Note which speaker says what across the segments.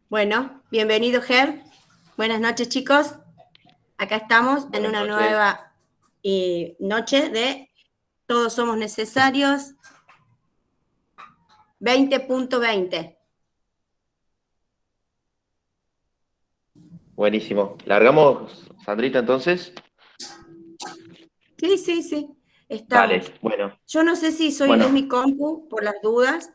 Speaker 1: Bueno, bienvenido Ger. Buenas noches chicos. Acá estamos en
Speaker 2: Buenas
Speaker 1: una
Speaker 2: noches.
Speaker 1: nueva noche de Todos Somos Necesarios 20.20.
Speaker 2: Buenísimo. ¿Largamos, Sandrita, entonces?
Speaker 1: Sí, sí, sí,
Speaker 2: Dale,
Speaker 1: estamos.
Speaker 2: bueno,
Speaker 1: Yo no sé si es
Speaker 2: bueno,
Speaker 1: mi compu, por las dudas.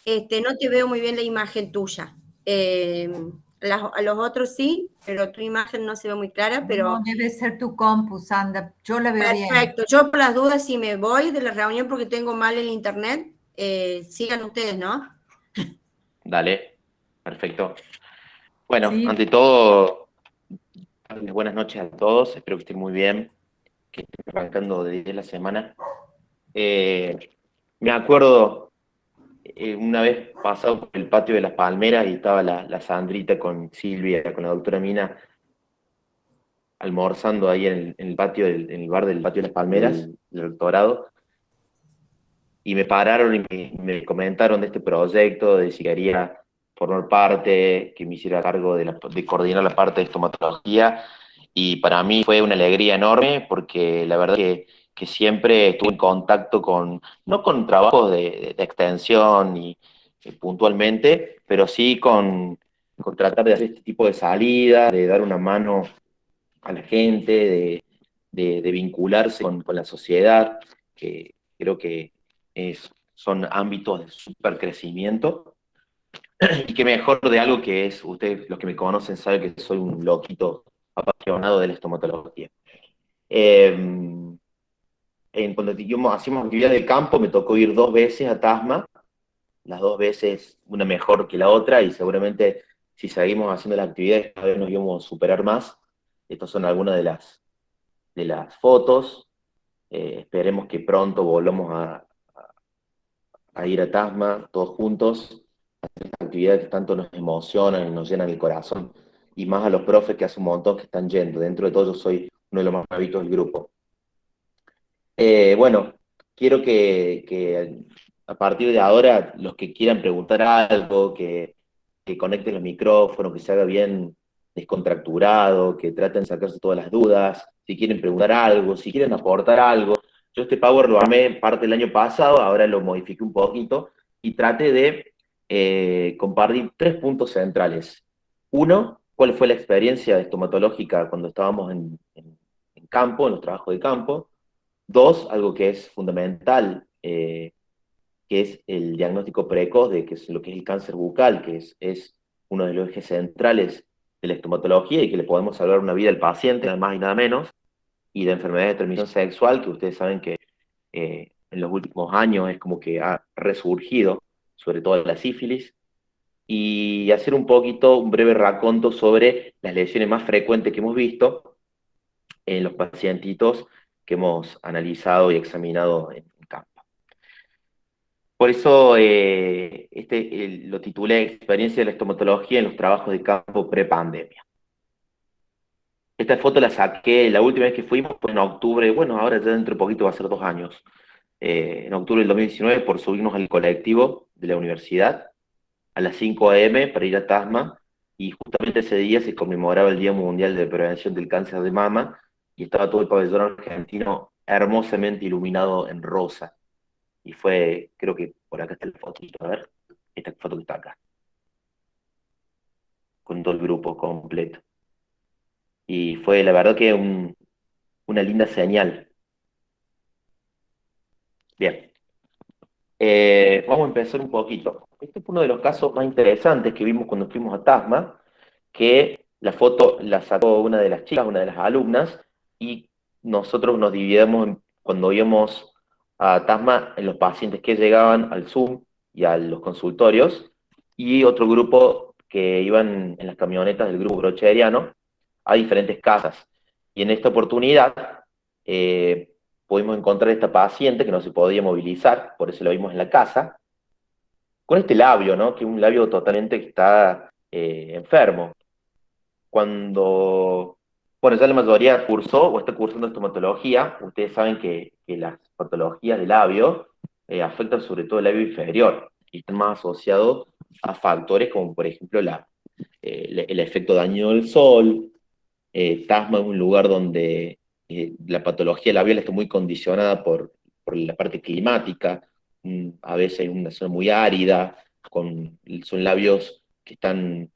Speaker 1: No te veo muy bien la imagen tuya. Eh, a los otros sí, pero tu imagen no se ve muy clara,
Speaker 3: No,
Speaker 1: pero
Speaker 3: debe ser tu compu, Sandra. Yo la veo bien.
Speaker 1: perfecto. Yo por las dudas, si me voy de la reunión porque tengo mal el internet, sigan ustedes, ¿no?
Speaker 2: dale, perfecto. Bueno,
Speaker 3: Sí,
Speaker 2: ante todo, darles buenas noches a todos, espero que estén muy bien, que estén arrancando de 10 la semana. Eh, Me acuerdo una vez pasado por el patio de las Palmeras y estaba la Sandrita con Silvia, con la doctora Mina, almorzando ahí en el patio, en el bar del patio de las Palmeras, del doctorado. Y me pararon y me comentaron de este proyecto, de si quería formar parte, que me hiciera cargo de coordinar la parte de estomatología. Y para mí fue una alegría enorme porque la verdad que siempre estuve en contacto con, no con trabajos de extensión y puntualmente, pero sí con tratar de hacer este tipo de salidas, de dar una mano a la gente, de vincularse con la sociedad, que creo que son ámbitos de super crecimiento. Y qué mejor de algo que es, ustedes los que me conocen saben que soy un loquito apasionado de la estomatología. Cuando hacíamos actividad de campo, me tocó ir 2 veces a Tasma, las 2 veces una mejor que la otra, y seguramente si seguimos haciendo las actividades, cada vez nos íbamos a superar más. Estas son algunas de las fotos. Esperemos que pronto volvamos a ir a Tasma todos juntos, actividades que tanto nos emocionan y nos llenan el corazón, y más a los profes que hace un montón que están yendo. Dentro de todo yo soy uno de los más hábitos del grupo. Bueno, quiero que a partir de ahora los que quieran preguntar algo, que conecten los micrófonos, que se haga bien descontracturado, que traten de sacarse todas las dudas, si quieren preguntar algo, si quieren aportar algo. Yo este Power lo armé parte del año pasado, ahora lo modifiqué un poquito y traté de compartir 3 puntos centrales. Uno, ¿cuál fue la experiencia estomatológica cuando estábamos en campo, en los trabajos de campo? Dos, algo que es fundamental, que es el diagnóstico precoz de que es lo que es el cáncer bucal, que es uno de los ejes centrales de la estomatología y que le podemos salvar una vida al paciente, nada más y nada menos, y de enfermedades de transmisión sexual, que ustedes saben que en los últimos años es como que ha resurgido, sobre todo la sífilis, y hacer un poquito, un breve raconto sobre las lesiones más frecuentes que hemos visto en los pacientitos que hemos analizado y examinado en campo. Por eso lo titulé Experiencia de la estomatología en los trabajos de campo prepandemia. Esta foto la saqué la última vez que fuimos, fue en octubre, bueno, ahora ya dentro de poquito va a ser 2 años, en octubre del 2019, por subirnos al colectivo de la universidad a las 5 a.m. para ir a Tasma, y justamente ese día se conmemoraba el Día Mundial de Prevención del Cáncer de Mama, y estaba todo el pabellón argentino hermosamente iluminado en rosa. Y fue, creo que por acá está la fotito, a ver, esta foto que está acá, con todo el grupo completo. Y fue la verdad que una linda señal. Bien, vamos a empezar un poquito. Este fue uno de los casos más interesantes que vimos cuando fuimos a Tasma, que la foto la sacó una de las chicas, una de las alumnas, y nosotros nos dividimos cuando íbamos a Tasma en los pacientes que llegaban al Zoom y a los consultorios, y otro grupo que iban en las camionetas del grupo brocheriano a diferentes casas. Y en esta oportunidad eh, pudimos encontrar esta paciente que no se podía movilizar, por eso la vimos en la casa, con este labio, ¿no? Que es un labio totalmente que está enfermo. Cuando, bueno, ya la mayoría cursó o está cursando estomatología, ustedes saben que las patologías del labio afectan sobre todo el labio inferior y están más asociados a factores como, por ejemplo, el efecto dañino del sol. Tasma es un lugar donde la patología labial está muy condicionada por la parte climática. A veces hay una zona muy árida, son labios que están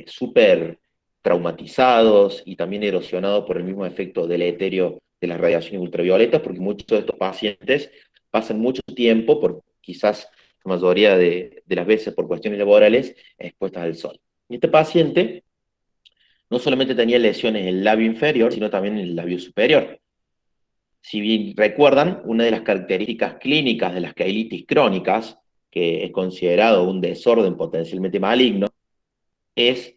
Speaker 2: súper traumatizados y también erosionados por el mismo efecto deleterio de las radiaciones ultravioletas, porque muchos de estos pacientes pasan mucho tiempo, quizás la mayoría de las veces por cuestiones laborales, expuestas al sol. Y este paciente no solamente tenía lesiones en el labio inferior, sino también en el labio superior. Si bien recuerdan, una de las características clínicas de las queilitis crónicas, que es considerado un desorden potencialmente maligno, es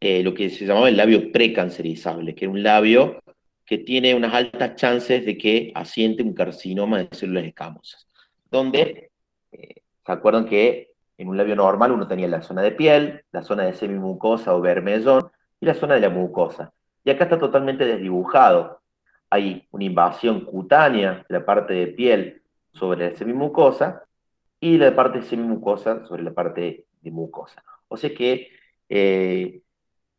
Speaker 2: lo que se llamaba el labio precancerizable, que era un labio que tiene unas altas chances de que asiente un carcinoma de células escamosas, donde, ¿se acuerdan que en un labio normal uno tenía la zona de piel, la zona de semimucosa o bermellón, y la zona de la mucosa? Y acá está totalmente desdibujado. Hay una invasión cutánea de la parte de piel sobre la semimucosa, y la parte semimucosa sobre la parte de mucosa. O sea que eh,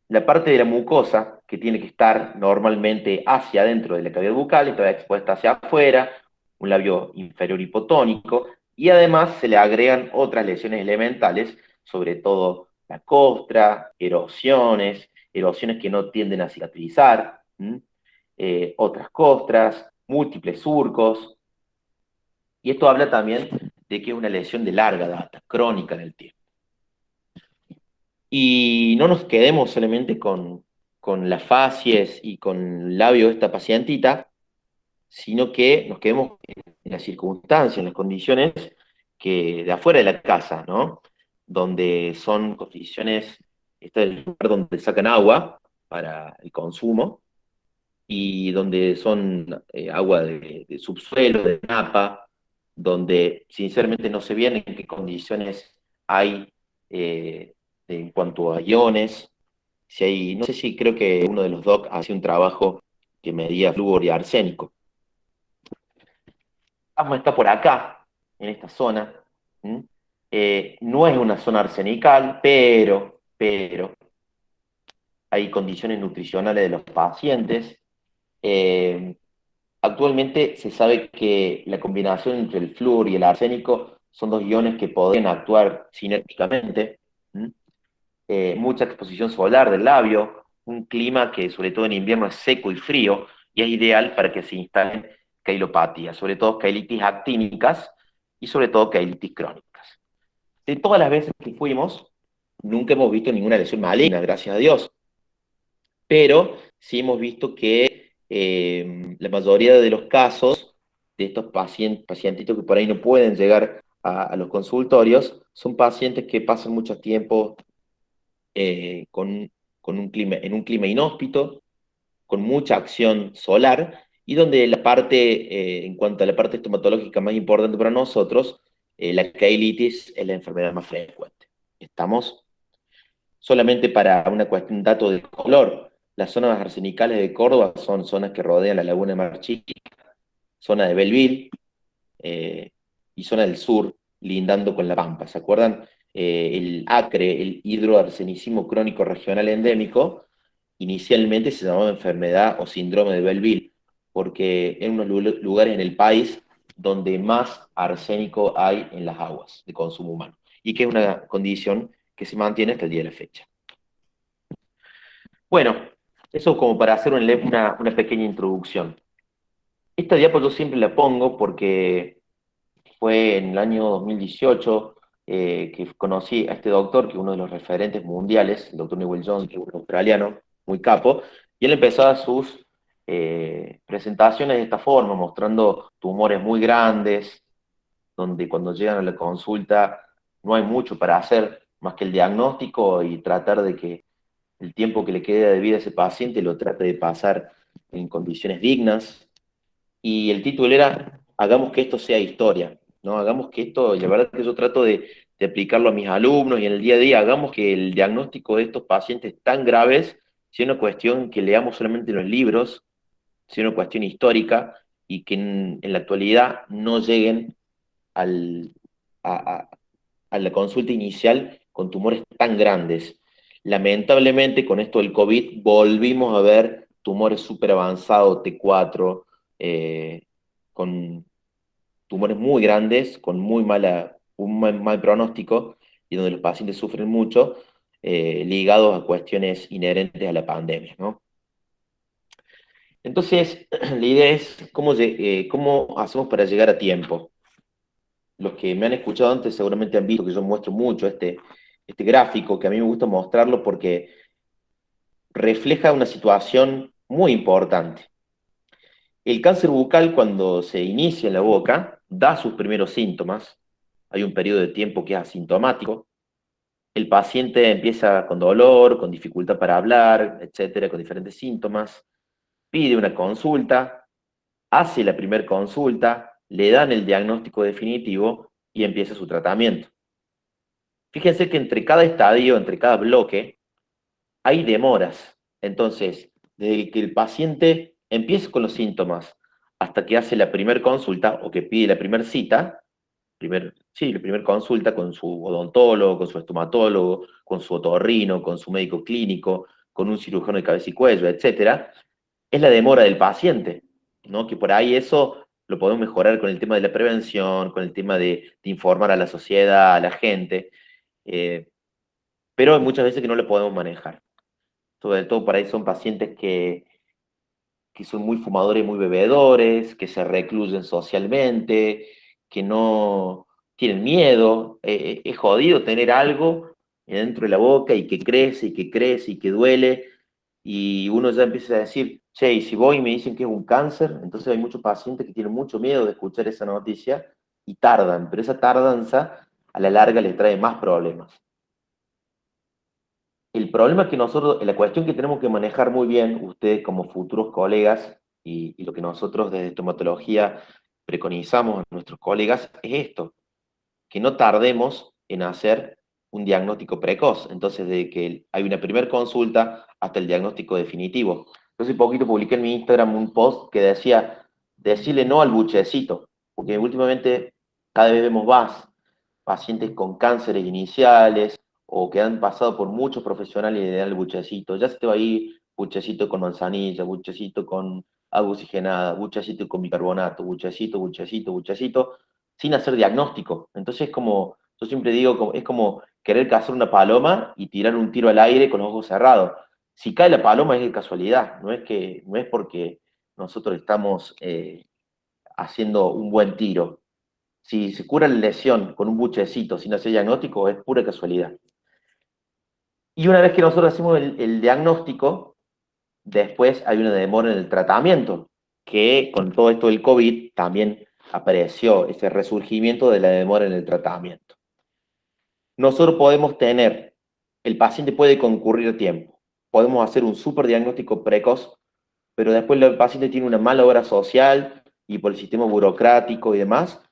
Speaker 2: la parte de la mucosa, que tiene que estar normalmente hacia adentro de la cavidad bucal, está expuesta hacia afuera, un labio inferior hipotónico, y además se le agregan otras lesiones elementales, sobre todo la costra, erosiones que no tienden a cicatrizar, otras costras, múltiples surcos, y esto habla también de que es una lesión de larga data, crónica en el tiempo. Y no nos quedemos solamente con las facies y con el labio de esta pacientita, sino que nos quedemos en las circunstancias, en las condiciones que de afuera de la casa, ¿no? Donde son condiciones, este es el lugar donde sacan agua para el consumo, y donde son agua de subsuelo, de napa, donde sinceramente no sé bien en qué condiciones hay en cuanto a iones. Si hay, no sé si creo que uno de los doc hacía un trabajo que medía flúor y arsénico. Asma está por acá, en esta zona. ¿Mm? No es una zona arsenical, pero hay condiciones nutricionales de los pacientes. Eh, Actualmente se sabe que la combinación entre el flúor y el arsénico son dos iones que podrían actuar sinérgicamente. ¿Mm? Mucha exposición solar del labio, un clima que sobre todo en invierno es seco y frío, y es ideal para que se instalen queilopatías, sobre todo queilitis actínicas y sobre todo queilitis crónicas. De todas las veces que fuimos, nunca hemos visto ninguna lesión maligna, gracias a Dios, pero sí hemos visto que la mayoría de los casos de estos pacientitos que por ahí no pueden llegar a los consultorios son pacientes que pasan mucho tiempo con un clima, en un clima inhóspito, con mucha acción solar, y donde la parte, en cuanto a la parte estomatológica más importante para nosotros, la queilitis es la enfermedad más frecuente. ¿Estamos? Solamente para un dato de color, las zonas arsenicales de Córdoba son zonas que rodean la laguna de Mar Chica, zona de Belleville, y zona del sur, lindando con La Pampa. ¿Se acuerdan? El ACRE, el hidroarsenicismo crónico regional endémico, inicialmente se llamaba enfermedad o síndrome de Belleville, porque en unos lugares en el país donde más arsénico hay en las aguas de consumo humano, y que es una condición que se mantiene hasta el día de la fecha. Bueno, eso como para hacer una pequeña introducción. Esta diapo yo siempre la pongo porque fue en el año 2018 que conocí a este doctor, que es uno de los referentes mundiales, el doctor Newell Jones, que es un australiano, muy capo, y él empezaba sus presentaciones de esta forma, mostrando tumores muy grandes, donde cuando llegan a la consulta no hay mucho para hacer más que el diagnóstico y tratar de que el tiempo que le queda de vida a ese paciente lo trate de pasar en condiciones dignas. Y el título era Hagamos que esto sea historia, ¿no? Hagamos que esto, y la verdad que yo trato de aplicarlo a mis alumnos y en el día a día, hagamos que el diagnóstico de estos pacientes tan graves sea una cuestión que leamos solamente en los libros, sea una cuestión histórica, y que en la actualidad no lleguen al, a, a- a la consulta inicial con tumores tan grandes. lamentablemente con esto del COVID volvimos a ver tumores súper avanzados, T4, con tumores muy grandes, con un mal pronóstico, y donde los pacientes sufren mucho, ligados a cuestiones inherentes a la pandemia, ¿no? Entonces, la idea es cómo hacemos para llegar a tiempo. Los que me han escuchado antes seguramente han visto que yo muestro mucho este gráfico, que a mí me gusta mostrarlo porque refleja una situación muy importante. El cáncer bucal, cuando se inicia en la boca, da sus primeros síntomas. Hay un periodo de tiempo que es asintomático. El paciente empieza con dolor, con dificultad para hablar, etcétera, con diferentes síntomas. Pide una consulta, hace la primera consulta, le dan el diagnóstico definitivo y empieza su tratamiento. Fíjense que entre cada estadio, entre cada bloque, hay demoras. Entonces, desde que el paciente empieza con los síntomas hasta que hace la primera consulta o que pide la primera cita, la primera consulta con su odontólogo, con su estomatólogo, con su otorrino, con su médico clínico, con un cirujano de cabeza y cuello, etcétera, es la demora del paciente, ¿no? Que por ahí eso lo podemos mejorar con el tema de la prevención, con el tema de informar a la sociedad, a la gente, pero hay muchas veces que no lo podemos manejar. Sobre todo por ahí son pacientes que son muy fumadores, muy bebedores, que se recluyen socialmente, que no tienen miedo. Es jodido tener algo dentro de la boca y que crece y que crece y que duele. Y uno ya empieza a decir, che, y si voy y me dicen que es un cáncer, entonces hay muchos pacientes que tienen mucho miedo de escuchar esa noticia y tardan, pero esa tardanza a la larga les trae más problemas. El problema que nosotros, la cuestión que tenemos que manejar muy bien, ustedes como futuros colegas, y lo que nosotros desde estomatología preconizamos a nuestros colegas, es esto, que no tardemos en hacer un diagnóstico precoz. Entonces, de que hay una primera consulta hasta el diagnóstico definitivo. Yo hace poquito publiqué en mi Instagram un post que decía, decirle no al buchecito, porque últimamente cada vez vemos más pacientes con cánceres iniciales o que han pasado por muchos profesionales y le dan el buchecito. Ya se te va a ir buchecito con manzanilla, buchecito con agua oxigenada, buchecito con bicarbonato, buchecito, buchecito, buchecito, sin hacer diagnóstico. Entonces, como yo siempre digo, es como querer cazar una paloma y tirar un tiro al aire con los ojos cerrados. Si cae la paloma es de casualidad, no es porque nosotros estamos haciendo un buen tiro. Si se cura la lesión con un buchecito sin hacer diagnóstico, es pura casualidad. Y una vez que nosotros hacemos el diagnóstico, después hay una demora en el tratamiento, que con todo esto del COVID también apareció ese resurgimiento de la demora en el tratamiento. Nosotros podemos tener, el paciente puede concurrir a tiempo, podemos hacer un super diagnóstico precoz, pero después el paciente tiene una mala obra social y por el sistema burocrático y demás,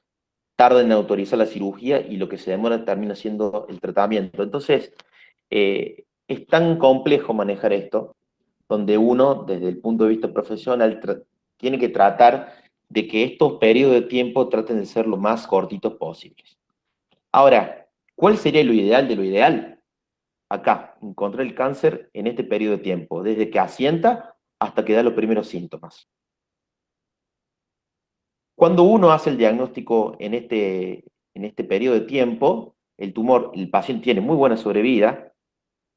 Speaker 2: tarda en autorizar la cirugía y lo que se demora termina siendo el tratamiento. Entonces, es tan complejo manejar esto, donde uno, desde el punto de vista profesional, tiene que tratar de que estos periodos de tiempo traten de ser lo más cortitos posibles. Ahora, ¿cuál sería lo ideal de lo ideal? Acá, encontrar el cáncer en este periodo de tiempo, desde que asienta hasta que da los primeros síntomas. Cuando uno hace el diagnóstico en este periodo de tiempo, el paciente tiene muy buena sobrevida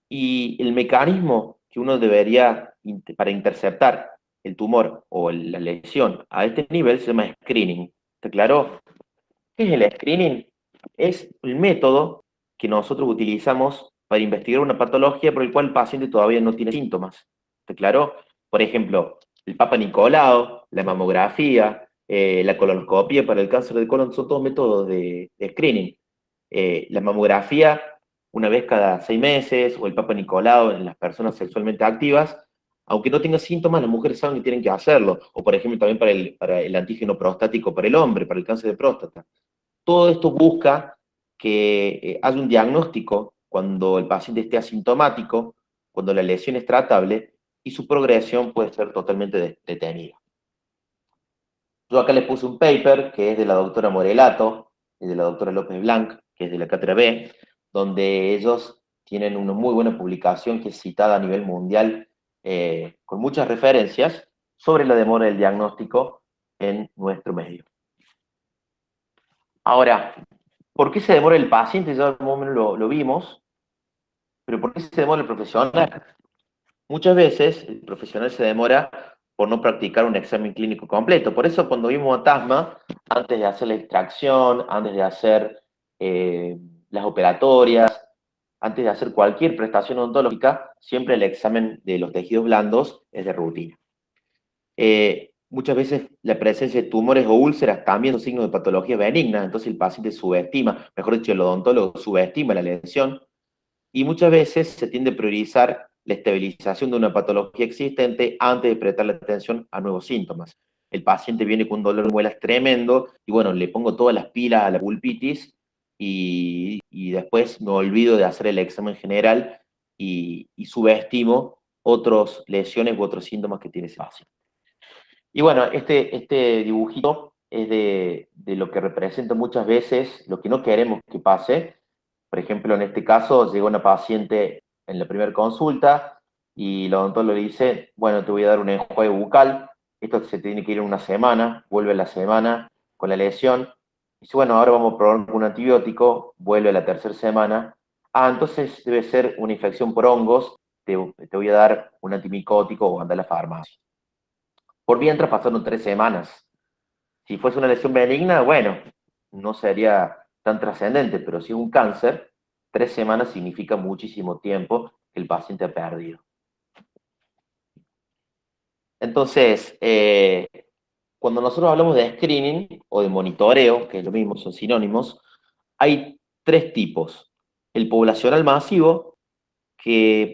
Speaker 2: y el mecanismo que uno debería, para interceptar el tumor o la lesión a este nivel, se llama screening. ¿Está claro? ¿Qué es el screening? Es el método que nosotros utilizamos para investigar una patología por el cual el paciente todavía no tiene síntomas. ¿Está claro? Por ejemplo, el Papa Nicolau, la mamografía, la colonoscopia para el cáncer de colon son todos métodos de screening. La mamografía una vez cada 6 meses, o el Papa Nicolau en las personas sexualmente activas, aunque no tenga síntomas, las mujeres saben que tienen que hacerlo. O por ejemplo también para el antígeno prostático para el hombre, para el cáncer de próstata. Todo esto busca que haya un diagnóstico cuando el paciente esté asintomático, cuando la lesión es tratable y su progresión puede ser totalmente detenida. Yo acá les puse un paper que es de la doctora Morelato y de la doctora López Blanc, que es de la cátedra B, donde ellos tienen una muy buena publicación que es citada a nivel mundial, con muchas referencias, sobre la demora del diagnóstico en nuestro medio. Ahora, ¿por qué se demora el paciente? Ya más o menos lo vimos, pero ¿por qué se demora el profesional? Muchas veces el profesional se demora por no practicar un examen clínico completo. Por eso cuando vimos a TASMA, antes de hacer la extracción, antes de hacer las operatorias, antes de hacer cualquier prestación odontológica, siempre el examen de los tejidos blandos es de rutina. Muchas veces la presencia de tumores o úlceras también son signos de patología benigna, entonces el paciente subestima, mejor dicho, el odontólogo subestima la lesión, y muchas veces se tiende a priorizar la estabilización de una patología existente antes de prestarle atención a nuevos síntomas. El paciente viene con un dolor de muelas tremendo, y bueno, le pongo todas las pilas a la pulpitis, y después me olvido de hacer el examen general y subestimo otras lesiones u otros síntomas que tiene ese paciente. Y bueno, este dibujito es de lo que representa muchas veces lo que no queremos que pase. Por ejemplo, en este caso, llegó una paciente en la primera consulta y el odontólogo le dice, bueno, te voy a dar un enjuague bucal, esto se tiene que ir en una semana, vuelve a la semana con la lesión, dice, bueno, ahora vamos a probar un antibiótico, vuelve a la tercera semana, entonces debe ser una infección por hongos, te voy a dar un antimicótico o anda a la farmacia. Por mientras pasaron 3 semanas. Si fuese una lesión benigna, bueno, no sería tan trascendente, pero si es un cáncer, 3 semanas significa muchísimo tiempo que el paciente ha perdido. Entonces, cuando nosotros hablamos de screening o de monitoreo, que es lo mismo, son sinónimos, hay 3 tipos. El poblacional masivo, que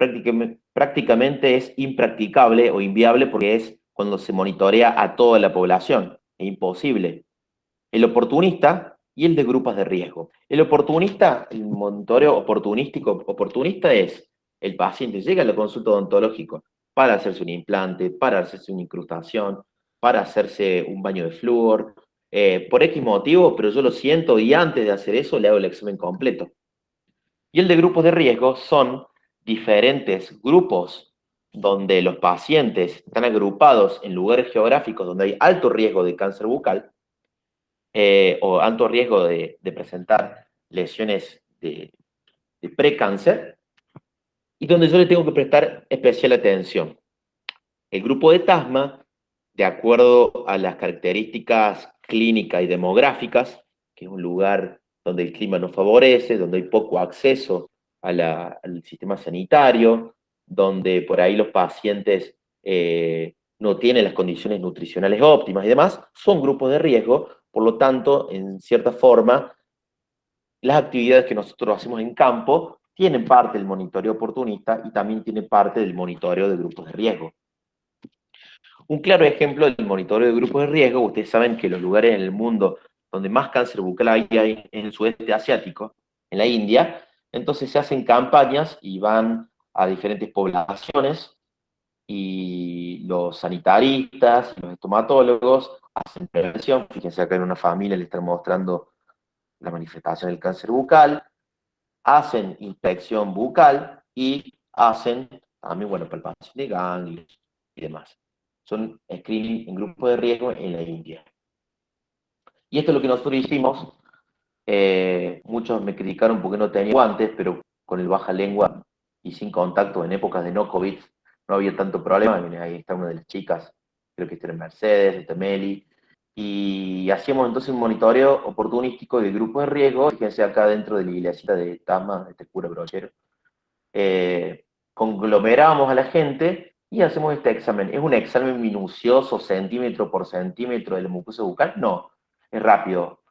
Speaker 2: prácticamente es impracticable o inviable porque es cuando se monitorea a toda la población. Es imposible. El oportunista y el de grupos de riesgo. El oportunista, el monitoreo oportunista es el paciente llega a la consulta odontológica para hacerse un implante, para hacerse una incrustación, para hacerse un baño de flúor, por X motivo, pero yo lo siento y antes de hacer eso le hago el examen completo. Y el de grupos de riesgo son diferentes grupos donde los pacientes están agrupados en lugares geográficos donde hay alto riesgo de cáncer bucal, o alto riesgo de presentar lesiones de precáncer, y donde yo le tengo que prestar especial atención. El grupo de TASMA, de acuerdo a las características clínicas y demográficas, que es un lugar donde el clima no favorece, donde hay poco acceso al sistema sanitario, donde por ahí los pacientes no tienen las condiciones nutricionales óptimas y demás, son grupos de riesgo. Por lo tanto, en cierta forma, las actividades que nosotros hacemos en campo tienen parte del monitoreo oportunista y también tiene parte del monitoreo de grupos de riesgo. Un claro ejemplo del monitoreo de grupos de riesgo, ustedes saben que los lugares en el mundo donde más cáncer bucal hay en el sudeste asiático, en la India, entonces se hacen campañas y van a diferentes poblaciones y los sanitaristas, los estomatólogos hacen prevención. Fíjense acá en una familia le están mostrando la manifestación del cáncer bucal, hacen inspección bucal y hacen también, bueno, palpación de ganglios y demás. Son screening en grupo de riesgo en la India. Y esto es lo que nosotros hicimos. Muchos me criticaron porque no tenía guantes, pero con el baja lengua y sin contacto en épocas de no COVID no había tanto problema. Ahí está una de las chicas, creo que era Mercedes, esta Meli. Y hacíamos entonces un monitoreo oportunístico de grupos de riesgo, fíjense acá dentro de la iglesia de TASMA, de este cura brochero. Conglomeramos a la gente y hacemos este examen. ¿Es un examen minucioso, centímetro por centímetro de la mucosa bucal? No, es rápido.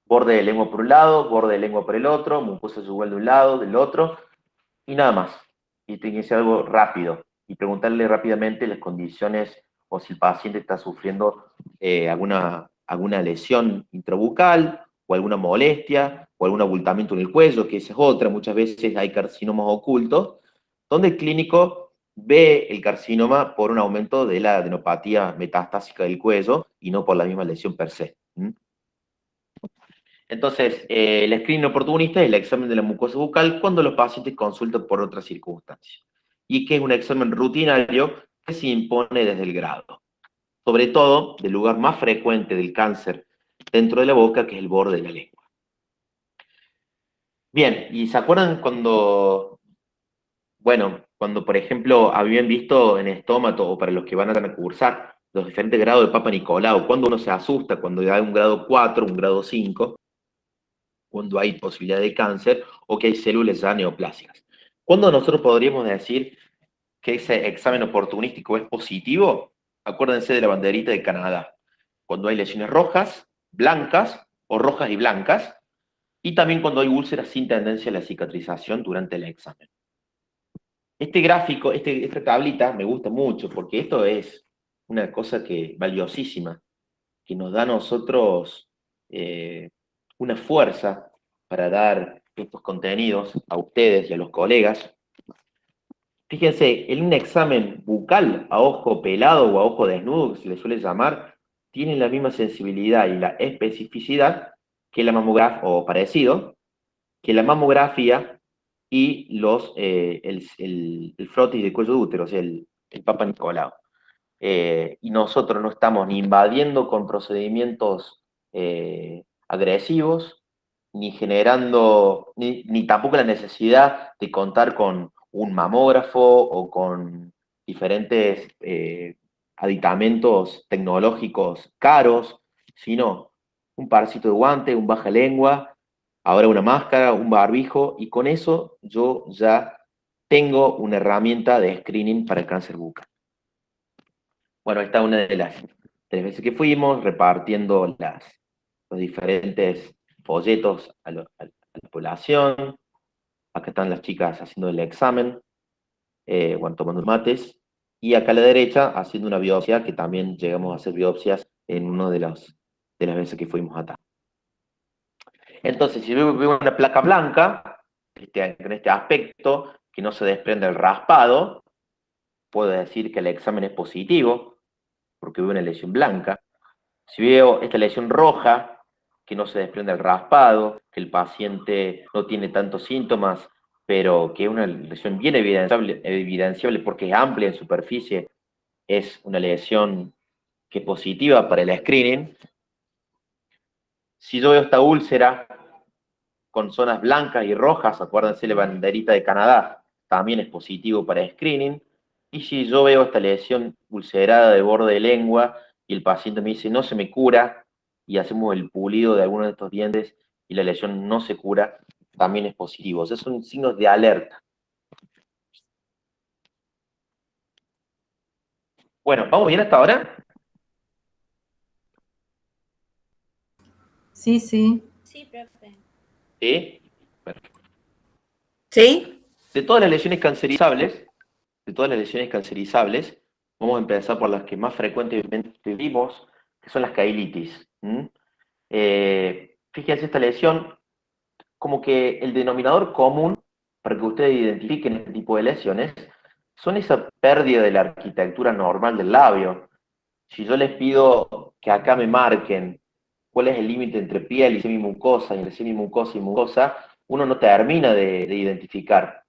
Speaker 2: Borde de lengua por un lado, borde de lengua por el otro, mucosa bucal de un lado, del otro, y nada más. Y tiene que ser algo rápido. Y preguntarle rápidamente las condiciones o si el paciente está sufriendo alguna lesión intrabucal, o alguna molestia, o algún abultamiento en el cuello, que esa es otra. Muchas veces hay carcinomas ocultos, donde el clínico ve el carcinoma por un aumento de la adenopatía metastásica del cuello y no por la misma lesión per se. Entonces, el screening oportunista es el examen de la mucosa bucal cuando los pacientes consultan por otras circunstancias. Y que es un examen rutinario que se impone desde el grado. Sobre todo, del lugar más frecuente del cáncer dentro de la boca, que es el borde de la lengua. Bien, ¿y se acuerdan cuando, bueno, cuando por ejemplo habían visto en estómago, o para los que van a cursar, los diferentes grados de Papa Nicolau, cuando uno se asusta, cuando hay un grado 4, un grado 5, cuando hay posibilidad de cáncer o que hay células ya neoplásicas? ¿Cuándo nosotros podríamos decir que ese examen oportunístico es positivo? Acuérdense de la banderita de Canadá. Cuando hay lesiones rojas, blancas o rojas y blancas, y también cuando hay úlceras sin tendencia a la cicatrización durante el examen. Este gráfico, esta tablita me gusta mucho porque esto es una cosa valiosísima, que nos da a nosotros una fuerza para dar estos contenidos a ustedes y a los colegas. Fíjense, en un examen bucal a ojo pelado o a ojo desnudo, que se le suele llamar, tienen la misma sensibilidad y la especificidad que la mamografía, o parecido, que la mamografía y el frotis de cuello de útero, o sea, el Papa Nicolau. Y nosotros no estamos ni invadiendo con procedimientos agresivos, ni generando, ni tampoco la necesidad de contar con un mamógrafo o con diferentes aditamentos tecnológicos caros, sino un parcito de guante, un baja lengua, ahora una máscara, un barbijo, y con eso yo ya tengo una herramienta de screening para el cáncer bucal. Bueno, esta es una de las 3 veces que fuimos, repartiendo los diferentes folletos a la población. Acá están las chicas haciendo el examen, bueno, tomando mates. Y acá a la derecha haciendo una biopsia, que también llegamos a hacer biopsias en una de las veces que fuimos acá. Entonces, si yo veo una placa blanca, en este aspecto, que no se desprende el raspado, puedo decir que el examen es positivo, porque veo una lesión blanca. Si veo esta lesión roja, que no se desprende el raspado, que el paciente no tiene tantos síntomas, pero que es una lesión bien evidenciable porque es amplia en superficie, es una lesión que es positiva para el screening. Si yo veo esta úlcera con zonas blancas y rojas, acuérdense la banderita de Canadá, también es positivo para screening. Y si yo veo esta lesión ulcerada de borde de lengua y el paciente me dice no se me cura, y hacemos el pulido de alguno de estos dientes y la lesión no se cura, también es positivo. Esos son signos de alerta. Bueno, ¿vamos bien hasta ahora?
Speaker 3: Sí, sí.
Speaker 4: Sí, profe.
Speaker 2: ¿Sí? Perfecto.
Speaker 1: ¿Sí?
Speaker 2: De todas las lesiones cancerizables, vamos a empezar por las que más frecuentemente vimos, que son las cailitis. Fíjense esta lesión, como que el denominador común para que ustedes identifiquen este tipo de lesiones son esa pérdida de la arquitectura normal del labio. Si yo les pido que acá me marquen cuál es el límite entre piel y semimucosa, y entre semimucosa y mucosa, uno no termina de identificar.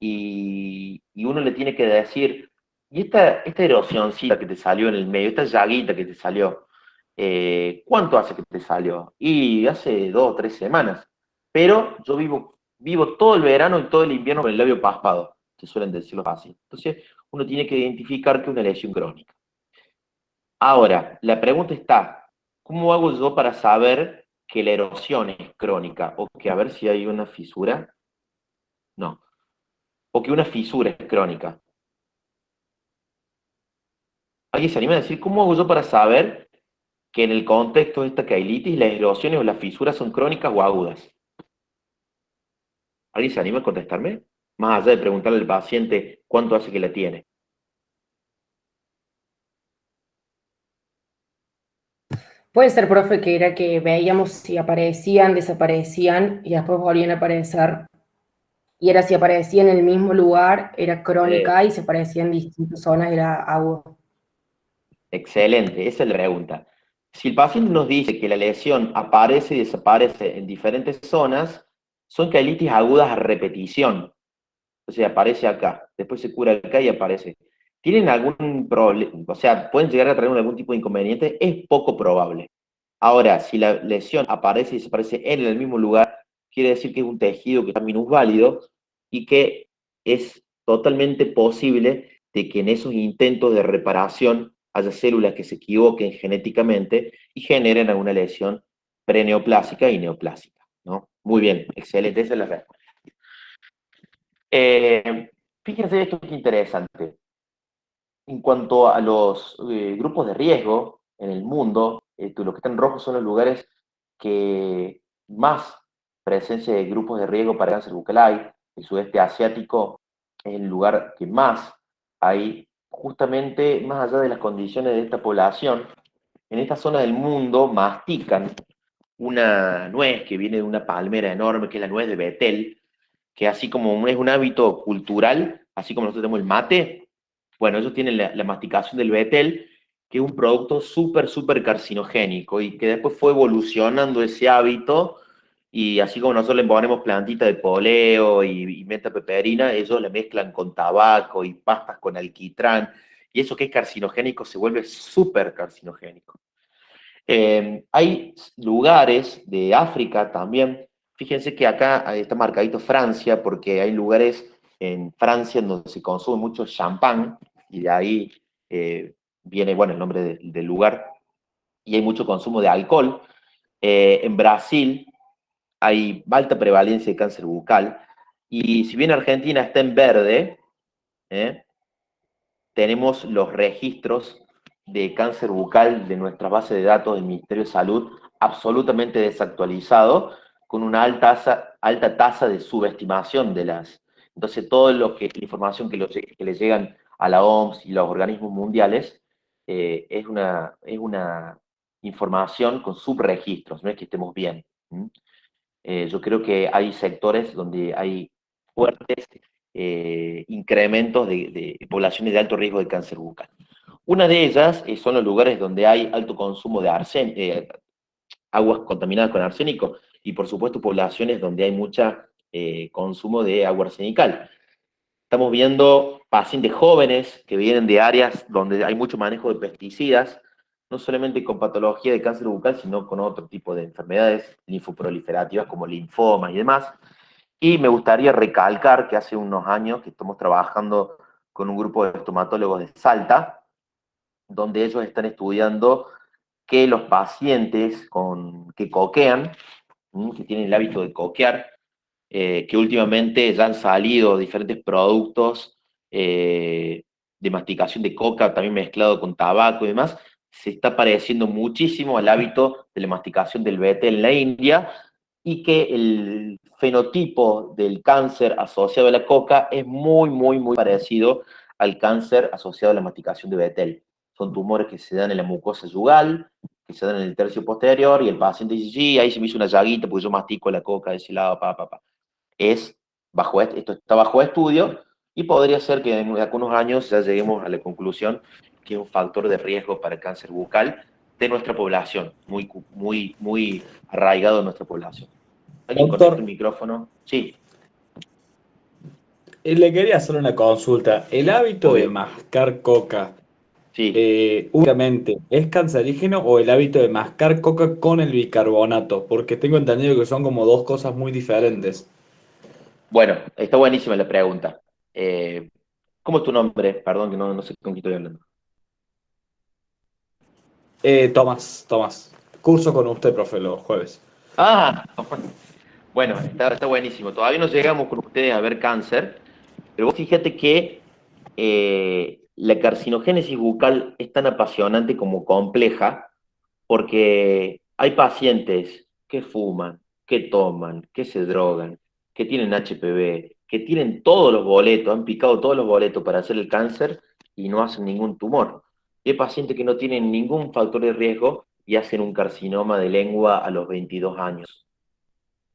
Speaker 2: Y uno le tiene que decir, y esta erosioncita que te salió en el medio, esta llaguita que te salió, ¿cuánto hace que te salió? Y hace 2 o 3 semanas. Pero yo vivo todo el verano y todo el invierno con el labio paspado, se suelen decirlo así. Entonces, uno tiene que identificar que es una lesión crónica. Ahora, la pregunta está, ¿cómo hago yo para saber que la erosión es crónica? O que a ver si hay una fisura. No. O que una fisura es crónica. ¿Alguien se anima a decir cómo hago yo para saber que en el contexto de esta cailitis las erosiones o las fisuras son crónicas o agudas? ¿Alguien se anima a contestarme? Más allá de preguntarle al paciente cuánto hace que la tiene.
Speaker 5: Puede ser, profe, que era que veíamos si aparecían, desaparecían y después volvían a aparecer. Y era si aparecía en el mismo lugar, era crónica, y si aparecía en distintas zonas, era agudo.
Speaker 2: Excelente, esa es la pregunta. Si el paciente nos dice que la lesión aparece y desaparece en diferentes zonas, son quelitis agudas a repetición. Entonces aparece acá, después se cura acá y aparece. ¿Tienen algún problema? O sea, ¿pueden llegar a traer algún tipo de inconveniente? Es poco probable. Ahora, si la lesión aparece y desaparece en el mismo lugar, quiere decir que es un tejido que está minusválido y que es totalmente posible de que en esos intentos de reparación haya células que se equivoquen genéticamente y generen alguna lesión preneoplásica y neoplásica, ¿no? Muy bien, excelente, esa es la respuesta. Fíjense esto que es interesante. En cuanto a los grupos de riesgo en el mundo, los que están en rojo son los lugares que más presencia de grupos de riesgo para cáncer bucal hay. El sudeste asiático es el lugar que más hay, justamente más allá de las condiciones de esta población. En esta zona del mundo mastican una nuez que viene de una palmera enorme, que es la nuez de Betel, que así como es un hábito cultural, así como nosotros tenemos el mate, bueno, ellos tienen la masticación del betel, que es un producto súper carcinogénico y que después fue evolucionando ese hábito y así como nosotros le ponemos plantita de poleo y menta peperina, ellos le mezclan con tabaco y pastas con alquitrán y eso que es carcinogénico se vuelve súper carcinogénico. Hay lugares de África también. Fíjense que acá está marcadito Francia, porque hay lugares en Francia donde se consume mucho champán, y de ahí viene, bueno, el nombre del lugar, y hay mucho consumo de alcohol. En Brasil hay alta prevalencia de cáncer bucal, y si bien Argentina está en verde, ¿eh? Tenemos los registros de cáncer bucal de nuestra base de datos del Ministerio de Salud absolutamente desactualizado, con una alta tasa de subestimación de las... Entonces, todo lo que la información que le llegan a la OMS y los organismos mundiales es una información con subregistros, no es que estemos bien. Yo creo que hay sectores donde hay fuertes incrementos de poblaciones de alto riesgo de cáncer bucal. Una de ellas son los lugares donde hay alto consumo de aguas contaminadas con arsénico y por supuesto poblaciones donde hay mucho consumo de agua arsenical. Estamos viendo pacientes jóvenes que vienen de áreas donde hay mucho manejo de pesticidas, no solamente con patología de cáncer bucal, sino con otro tipo de enfermedades linfoproliferativas como linfomas y demás. Y me gustaría recalcar que hace unos años que estamos trabajando con un grupo de estomatólogos de Salta, donde ellos están estudiando que los pacientes que coquean, que tienen el hábito de coquear, que últimamente ya han salido diferentes productos de masticación de coca, también mezclado con tabaco y demás, se está pareciendo muchísimo al hábito de la masticación del betel en la India, y que el fenotipo del cáncer asociado a la coca es muy parecido al cáncer asociado a la masticación de betel. Son tumores que se dan en la mucosa yugal, que se dan en el tercio posterior, y el paciente dice, sí, ahí se me hizo una llaguita porque yo mastico la coca de ese lado, esto está bajo estudio, y podría ser que en algunos años ya lleguemos a la conclusión que es un factor de riesgo para el cáncer bucal de nuestra población, muy arraigado en nuestra población. ¿Alguien conecta el
Speaker 4: Doctor,
Speaker 2: micrófono? Sí,
Speaker 4: le quería hacer una consulta. ¿El hábito de
Speaker 2: obvio.
Speaker 4: mascar coca
Speaker 2: Sí.
Speaker 4: únicamente es cancerígeno o el hábito de mascar coca con el bicarbonato? Porque tengo entendido que son como dos cosas muy diferentes.
Speaker 2: Bueno, está buenísima la pregunta. ¿Cómo es tu nombre? Perdón, que no sé con quién estoy hablando.
Speaker 4: Tomás. Curso con usted, profe, los jueves.
Speaker 2: Ah, bueno, está buenísimo. Todavía no llegamos con ustedes a ver cáncer, pero vos fíjate que la carcinogénesis bucal es tan apasionante como compleja, porque hay pacientes que fuman, que toman, que se drogan, que tienen HPV, que tienen todos los boletos, han picado todos los boletos para hacer el cáncer y no hacen ningún tumor. Y hay pacientes que no tienen ningún factor de riesgo y hacen un carcinoma de lengua a los 22 años,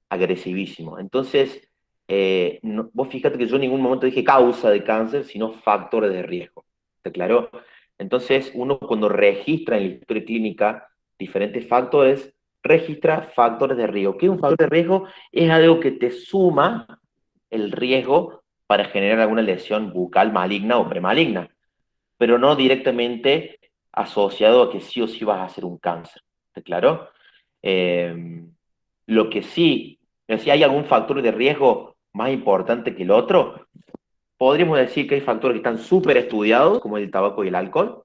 Speaker 2: agresivísimo. Entonces, vos fíjate que yo en ningún momento dije causa de cáncer, sino factores de riesgo. ¿Está claro? Entonces, uno cuando registra en la historia clínica diferentes factores, registra factores de riesgo. ¿Qué es un factor de riesgo? Es algo que te suma el riesgo para generar alguna lesión bucal maligna o premaligna, pero no directamente asociado a que sí o sí vas a hacer un cáncer. ¿Está claro? Lo que sí, si hay algún factor de riesgo más importante que el otro, podríamos decir que hay factores que están súper estudiados, como el tabaco y el alcohol,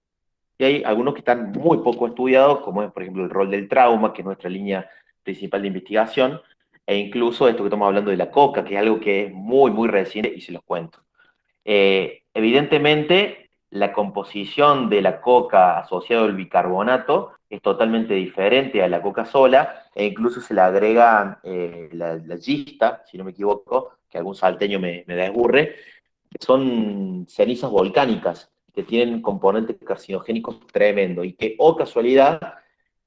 Speaker 2: y hay algunos que están muy poco estudiados, como es, por ejemplo, el rol del trauma, que es nuestra línea principal de investigación, e incluso esto que estamos hablando de la coca, que es algo que es muy, muy reciente, y se los cuento. Evidentemente, la composición de la coca asociada al bicarbonato es totalmente diferente a la coca sola, e incluso se le agrega la gista, si no me equivoco, que algún salteño me desburre, son cenizas volcánicas que tienen componentes carcinogénicos tremendos y que, oh casualidad,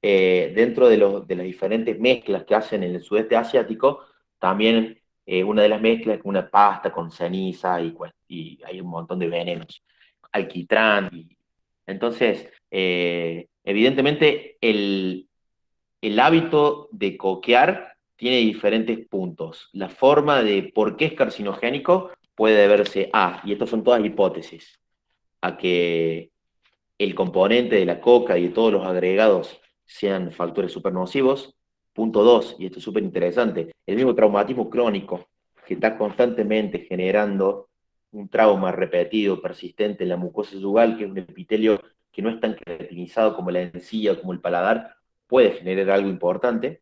Speaker 2: dentro de las diferentes mezclas que hacen en el sudeste asiático, también una de las mezclas es una pasta con ceniza y hay un montón de venenos, alquitrán. Entonces, evidentemente, el hábito de coquear tiene diferentes puntos. La forma de por qué es carcinogénico puede deberse a, y estas son todas hipótesis, a que el componente de la coca y de todos los agregados sean factores supernocivos. Punto 2, y esto es súper interesante, el mismo traumatismo crónico que está constantemente generando un trauma repetido, persistente en la mucosa yugal, que es un epitelio que no es tan queratinizado como la encía o como el paladar, puede generar algo importante.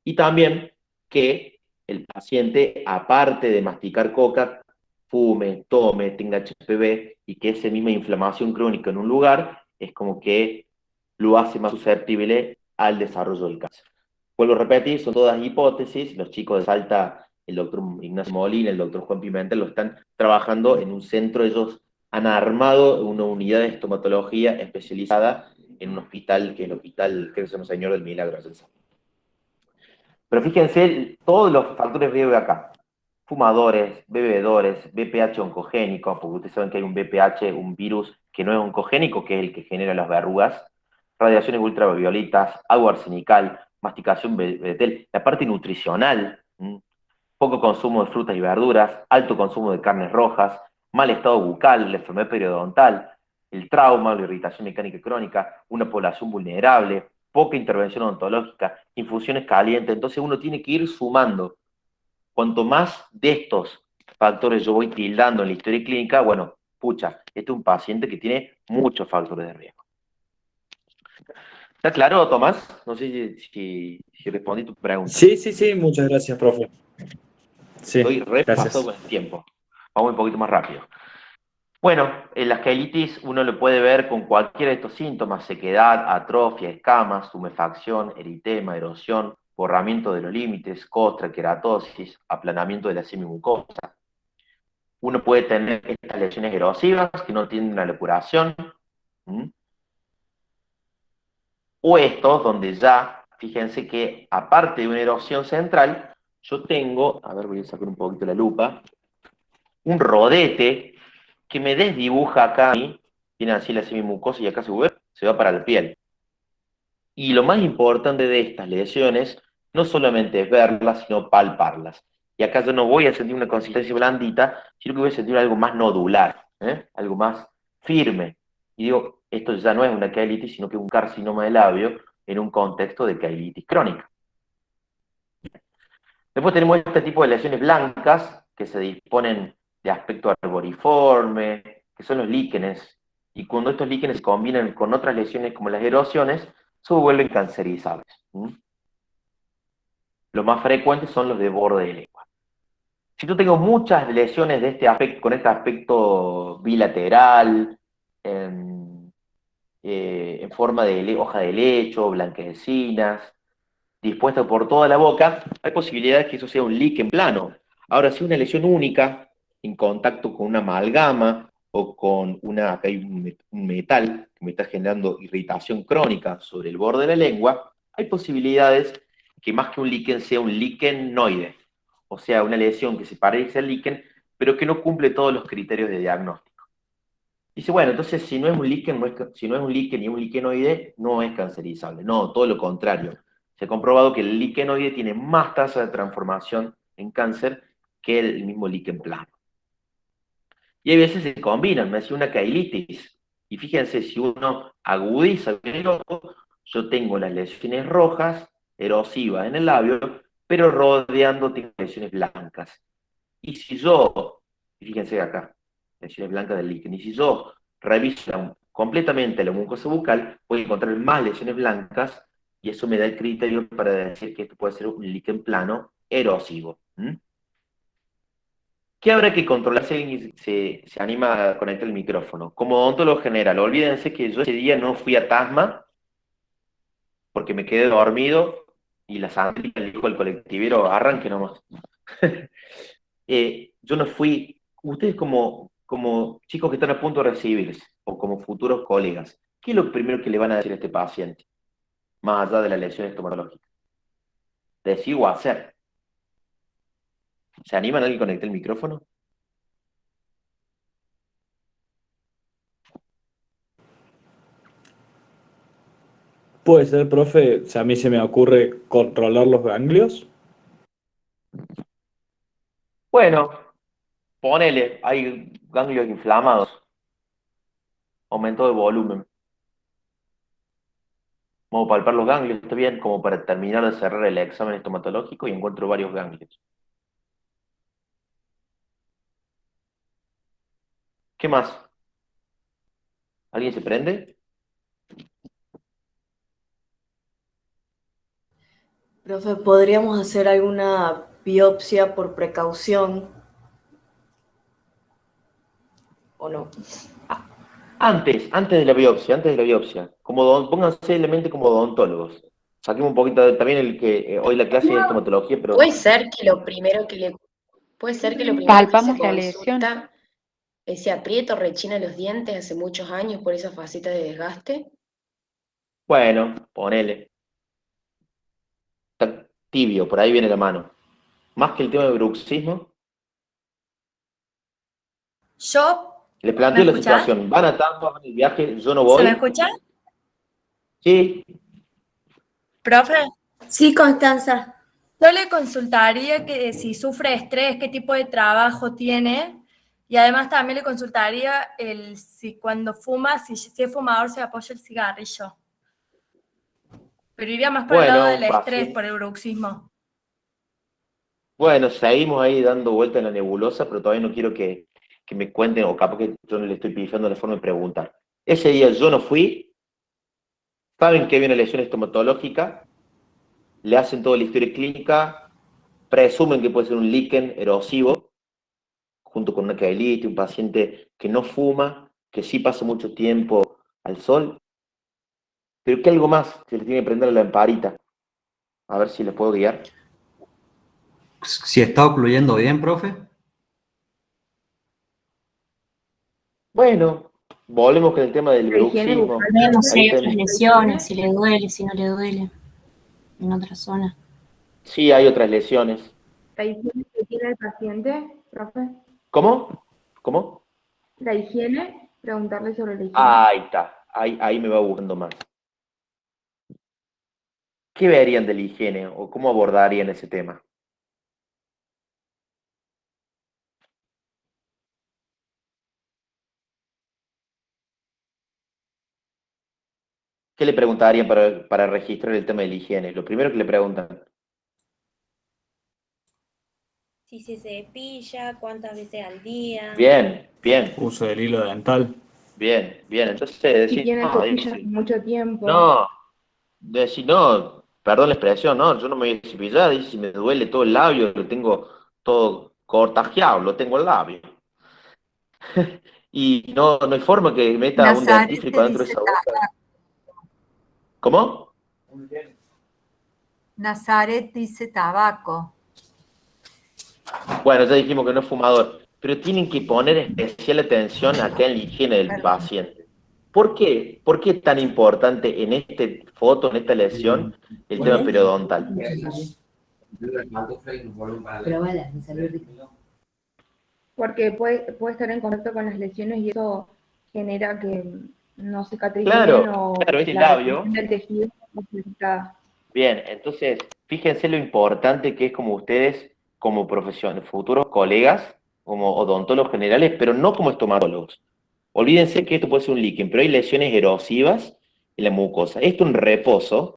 Speaker 2: Y también que el paciente, aparte de masticar coca, fume, tome, tenga HPV, y que esa misma inflamación crónica en un lugar es como que lo hace más susceptible al desarrollo del cáncer. Vuelvo a repetir, son todas hipótesis. Los chicos de Salta, el doctor Ignacio Molina, el doctor Juan Pimentel, lo están trabajando en un centro. Ellos han armado una unidad de estomatología especializada en un hospital, que es el hospital, creo que se llama Señor del Milagro. Pero fíjense todos los factores de riesgo de acá. Fumadores, bebedores, BPH oncogénico, porque ustedes saben que hay un BPH, un virus que no es oncogénico, que es el que genera las verrugas, radiaciones ultravioletas, agua arsenical, masticación betel, la parte nutricional, poco consumo de frutas y verduras, alto consumo de carnes rojas, mal estado bucal, la enfermedad periodontal, el trauma, la irritación mecánica crónica, una población vulnerable, poca intervención odontológica, infusiones calientes. Entonces uno tiene que ir sumando. Cuanto más de estos factores yo voy tildando en la historia clínica, bueno, pucha, este es un paciente que tiene muchos factores de riesgo. ¿Está claro, Tomás? No sé si respondí tu pregunta.
Speaker 4: Sí, muchas gracias, profe. Sí,
Speaker 2: Estoy repasado
Speaker 4: gracias.
Speaker 2: con el tiempo. Vamos un poquito más rápido. Bueno, en la esquelitis uno lo puede ver con cualquiera de estos síntomas: sequedad, atrofia, escamas, tumefacción, eritema, erosión, borramiento de los límites, costra, queratosis, aplanamiento de la semimucosa. Uno puede tener estas lesiones erosivas que no tienden a la curación. O estos, donde ya, fíjense que aparte de una erosión central, yo tengo, a ver, voy a sacar un poquito la lupa, un rodete que me desdibuja acá a mí, tiene así la semimucosa y acá se va para la piel. Y lo más importante de estas lesiones no solamente es verlas, sino palparlas. Y acá yo no voy a sentir una consistencia blandita, sino que voy a sentir algo más nodular, algo más firme. Y digo, esto ya no es una quelitis, sino que es un carcinoma de labio en un contexto de quelitis crónica. Después tenemos este tipo de lesiones blancas que se disponen de aspecto arboriforme, que son los líquenes, y cuando estos líquenes se combinan con otras lesiones como las erosiones, se vuelven cancerizables. Los más frecuentes son los de borde de lengua. Si yo tengo muchas lesiones de este aspecto, con este aspecto bilateral, en forma de hoja de lecho, blanquecinas, dispuesta por toda la boca, hay posibilidades que eso sea un líquen plano. Ahora, si una lesión única, en contacto con una amalgama o con acá hay un metal que me está generando irritación crónica sobre el borde de la lengua, hay posibilidades que más que un líquen sea un liquenoide, o sea, una lesión que se parece al líquen, pero que no cumple todos los criterios de diagnóstico. Dice, bueno, entonces si no es un líquen, si no es un líquen ni un liquenoide, no es cancerizable. No, todo lo contrario. Se ha comprobado que el liquenoide tiene más tasa de transformación en cáncer que el mismo líquen plano. Y hay veces se combinan, me hace una cailitis. Y fíjense, si uno agudiza el ojo, yo tengo las lesiones rojas, erosivas en el labio, pero rodeando tengo lesiones blancas. Y si yo, fíjense acá, lesiones blancas del líquen, y si yo reviso completamente la mucosa bucal, voy a encontrar más lesiones blancas, y eso me da el criterio para decir que esto puede ser un líquen plano erosivo. ¿Qué habrá que controlar si alguien se anima a conectar el micrófono? Como odontólogo general, olvídense que yo ese día no fui a Tasma porque me quedé dormido y la Sandrita le dijo al colectivero, arranque nomás. Yo no fui, ustedes como chicos que están a punto de recibirse o como futuros colegas, ¿qué es lo primero que le van a decir a este paciente? Más allá de la lesión estomatológica. Decir o hacer. ¿Se animan a alguien a conectar el micrófono?
Speaker 4: Puede ser, profe, a mí se me ocurre controlar los ganglios.
Speaker 2: Bueno, ponele, hay ganglios inflamados, aumento de volumen. Vamos a palpar los ganglios, está bien, como para terminar de cerrar el examen estomatológico y encuentro varios ganglios. ¿Qué más? ¿Alguien se prende?
Speaker 6: Profe, ¿podríamos hacer alguna biopsia por precaución o no?
Speaker 2: Antes de la biopsia. Pónganse en la mente como odontólogos. Saquemos un poquito también el que hoy la clase es estomatología, pero
Speaker 7: Puede ser que lo primero que le, puede ser que lo primero que
Speaker 8: Palpamos
Speaker 7: se
Speaker 8: la lesión.
Speaker 7: consulta ese aprieto, rechina los dientes hace muchos años por esa faceta de desgaste.
Speaker 2: bueno, ponele. Está tibio, por ahí viene la mano. Más que el tema de bruxismo,
Speaker 1: Yo,
Speaker 2: le
Speaker 1: ¿me
Speaker 2: planteo la
Speaker 1: escuchás?
Speaker 2: situación. Van a tanto, van el viaje, yo no
Speaker 1: ¿Se me
Speaker 2: voy.
Speaker 1: escucha?
Speaker 2: Sí,
Speaker 9: Profe,
Speaker 1: Sí, Constanza.
Speaker 9: yo le consultaría que si sufre estrés, qué tipo de trabajo tiene, y además también le consultaría si cuando fuma, si es fumador, se apoya el cigarrillo. Pero iría más por el lado
Speaker 2: bueno,
Speaker 9: del estrés,
Speaker 2: fácil.
Speaker 9: por el bruxismo.
Speaker 2: Bueno, seguimos ahí dando vuelta en la nebulosa, pero todavía no quiero que me cuenten, o capaz que yo no le estoy pidiendo la forma de preguntar. Ese día yo no fui, saben que había una lesión estomatológica, le hacen toda la historia clínica, presumen que puede ser un líquen erosivo, junto con una caelitis, un paciente que no fuma, que sí pasa mucho tiempo al sol, pero que algo más, se les tiene que prender la lamparita. A ver si les puedo guiar.
Speaker 10: Si está ocluyendo bien, profe.
Speaker 2: Bueno, volvemos con el tema del
Speaker 5: La higiene
Speaker 2: bruxismo.
Speaker 5: bucal,
Speaker 11: Vemos si
Speaker 2: Ahí
Speaker 11: hay
Speaker 2: está
Speaker 11: otras lesiones, si le duele, si no le duele en otra zona.
Speaker 2: Sí, hay otras lesiones.
Speaker 5: la higiene que tiene el paciente, profe.
Speaker 2: ¿Cómo? ¿Cómo?
Speaker 5: La higiene, preguntarle sobre la higiene.
Speaker 2: Ahí está. Ahí me va buscando más. ¿Qué verían de la higiene o cómo abordarían ese tema? ¿Qué le preguntarían para registrar el tema de la higiene? Lo primero que le preguntan.
Speaker 12: Si se cepilla, cuántas veces al día.
Speaker 2: Bien, bien,
Speaker 4: Uso del hilo dental.
Speaker 2: bien, bien. Entonces
Speaker 5: Si
Speaker 2: decir,
Speaker 5: tiene
Speaker 2: no,
Speaker 5: cepillos mucho tiempo.
Speaker 2: no, decir, no, perdón la expresión, no, yo no me voy a cepillar, dice, si me duele todo el labio, lo tengo todo cortajeado, lo tengo el labio. Y no hay forma que meta un
Speaker 3: Nazaret
Speaker 2: dentífrico
Speaker 3: te
Speaker 2: dentro de
Speaker 3: dice
Speaker 2: esa boca. ¿Cómo?
Speaker 3: Nazaret dice tabaco.
Speaker 2: Bueno, ya dijimos que no es fumador, pero tienen que poner especial atención acá en la higiene del
Speaker 3: Perdón.
Speaker 2: paciente. ¿Por qué? ¿Por qué es tan importante en esta foto, en esta lesión, el tema periodontal?
Speaker 5: Porque puede estar en contacto con las lesiones y eso genera que no cicatrice
Speaker 2: Claro,
Speaker 5: bien o
Speaker 2: claro, es el
Speaker 5: la
Speaker 2: labio.
Speaker 5: retención del tejido necesita.
Speaker 2: Bien, entonces, fíjense lo importante que es como ustedes, como profesionales, futuros colegas, como odontólogos generales, pero no como estomatólogos. Olvídense que esto puede ser un líquen, pero hay lesiones erosivas en la mucosa. Esto en reposo,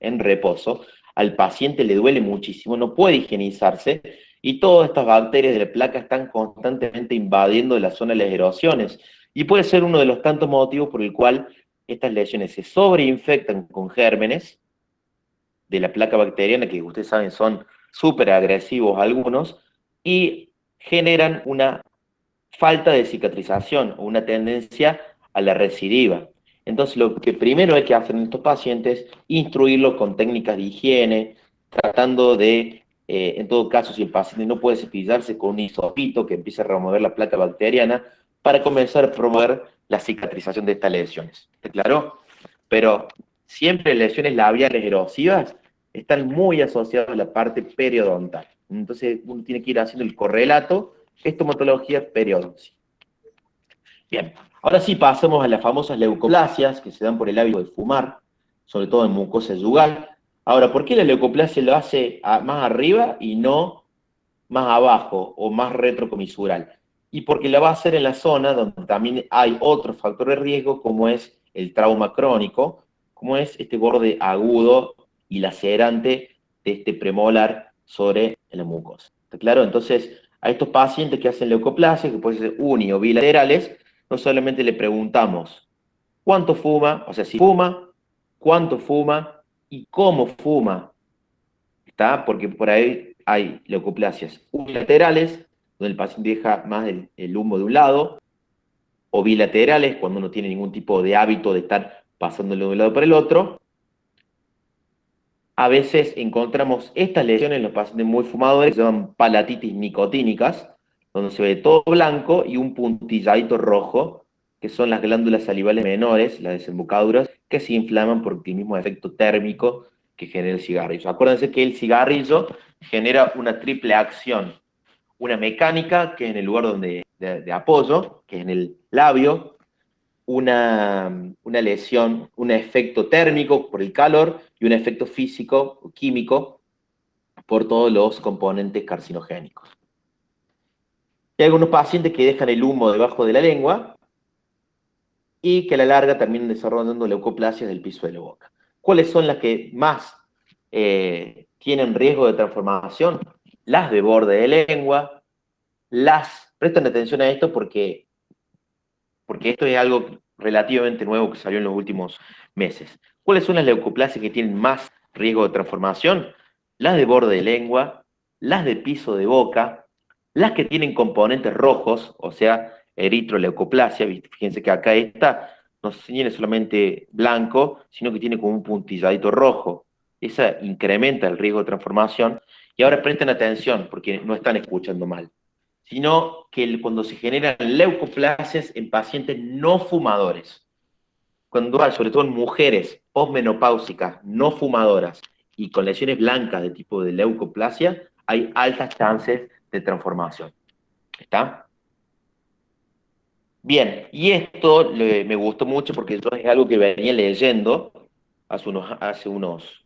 Speaker 2: al paciente le duele muchísimo, no puede higienizarse, y todas estas bacterias de la placa están constantemente invadiendo la zona de las erosiones. Y puede ser uno de los tantos motivos por el cual estas lesiones se sobreinfectan con gérmenes de la placa bacteriana, que ustedes saben son súper agresivos algunos, y generan una falta de cicatrización o una tendencia a la recidiva. Entonces, lo que primero hay que hacer en estos pacientes es instruirlos con técnicas de higiene, tratando de, en todo caso, si el paciente no puede cepillarse, con un hisopito que empiece a remover la placa bacteriana, para comenzar a promover la cicatrización de estas lesiones. ¿Está claro? Pero siempre lesiones labiales erosivas están muy asociadas a la parte periodontal. Entonces, uno tiene que ir haciendo el correlato estomatología, periodoncia. Bien, ahora sí pasamos a las famosas leucoplasias que se dan por el hábito de fumar, sobre todo en mucosa yugal. Ahora, ¿por qué la leucoplasia lo hace más arriba y no más abajo o más retrocomisural? Y porque la va a hacer en la zona donde también hay otro factor de riesgo, como es el trauma crónico, como es este borde agudo y lacerante de este premolar sobre la mucosa. ¿Está claro? Entonces, a estos pacientes que hacen leucoplasia, que pueden ser uni o bilaterales, no solamente le preguntamos cuánto fuma, o sea, si fuma, cuánto fuma y cómo fuma. ¿Está? Porque por ahí hay leucoplasias unilaterales, donde el paciente deja más el humo de un lado, o bilaterales, cuando no tiene ningún tipo de hábito de estar pasándolo de un lado para el otro. A veces encontramos estas lesiones en los pacientes muy fumadores, que se llaman palatitis nicotínicas, donde se ve todo blanco y un puntilladito rojo, que son las glándulas salivales menores, las desembocaduras, que se inflaman por el mismo efecto térmico que genera el cigarrillo. Acuérdense que el cigarrillo genera una triple acción. Una mecánica, que es en el lugar de apoyo, que es en el labio, una lesión, un efecto térmico por el calor y un efecto físico o químico por todos los componentes carcinogénicos. Hay algunos pacientes que dejan el humo debajo de la lengua y que a la larga terminan desarrollando leucoplasias del piso de la boca. ¿Cuáles son las que más tienen riesgo de transformación? Las de borde de lengua, presten atención a esto porque esto es algo relativamente nuevo que salió en los últimos meses. ¿Cuáles son las leucoplasias que tienen más riesgo de transformación? Las de borde de lengua, las de piso de boca, las que tienen componentes rojos, o sea, eritroleucoplasia. Fíjense que acá esta no tiene solamente blanco, sino que tiene como un puntilladito rojo. Esa incrementa el riesgo de transformación. Y ahora presten atención, porque no están escuchando mal, sino que cuando se generan leucoplasias en pacientes no fumadores, cuando hay, sobre todo en mujeres posmenopáusicas, no fumadoras, y con lesiones blancas de tipo de leucoplasia, hay altas chances de transformación. ¿Está? Bien, y esto me gustó mucho porque yo es algo que venía leyendo hace unos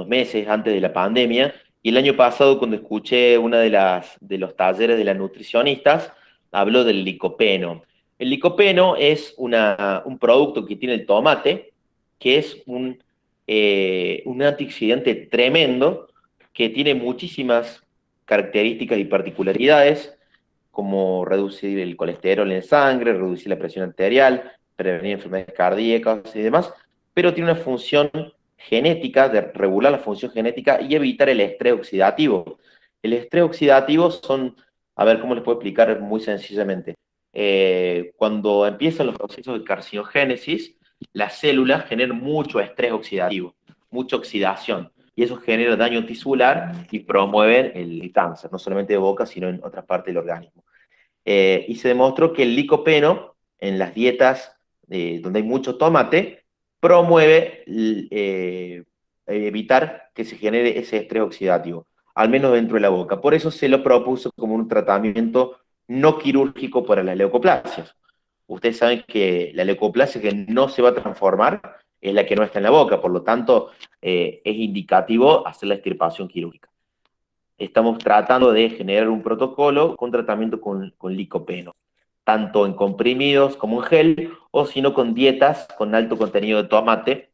Speaker 2: meses antes de la pandemia, y el año pasado cuando escuché una de los talleres de las nutricionistas, habló del licopeno. El licopeno es un producto que tiene el tomate, que es un antioxidante tremendo, que tiene muchísimas características y particularidades, como reducir el colesterol en sangre, reducir la presión arterial, prevenir enfermedades cardíacas y demás, pero tiene una función genética, de regular la función genética y evitar el estrés oxidativo. El estrés oxidativo son, a ver cómo les puedo explicar muy sencillamente. Cuando empiezan los procesos de carcinogénesis, las células generan mucho estrés oxidativo, mucha oxidación, y eso genera daño tisular y promueve el cáncer, no solamente de boca, sino en otras partes del organismo. Y se demostró que el licopeno, en las dietas donde hay mucho tomate, promueve evitar que se genere ese estrés oxidativo, al menos dentro de la boca. Por eso se lo propuso como un tratamiento no quirúrgico para las leucoplasias. ustedes saben que la leucoplasia que no se va a transformar es la que no está en la boca, por lo tanto, es indicativo hacer la extirpación quirúrgica. Estamos tratando de generar un protocolo con tratamiento con licopeno, tanto en comprimidos como en gel, o si no con dietas con alto contenido de tomate.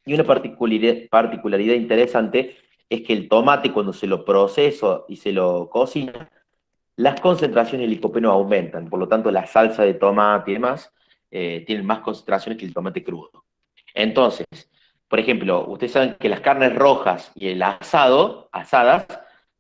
Speaker 2: Y una particularidad interesante es que el tomate, cuando se lo procesa y se lo cocina, las concentraciones de licopeno aumentan, por lo tanto la salsa de tomate y demás tienen más concentraciones que el tomate crudo. Entonces, por ejemplo, ustedes saben que las carnes rojas y el asado, asadas,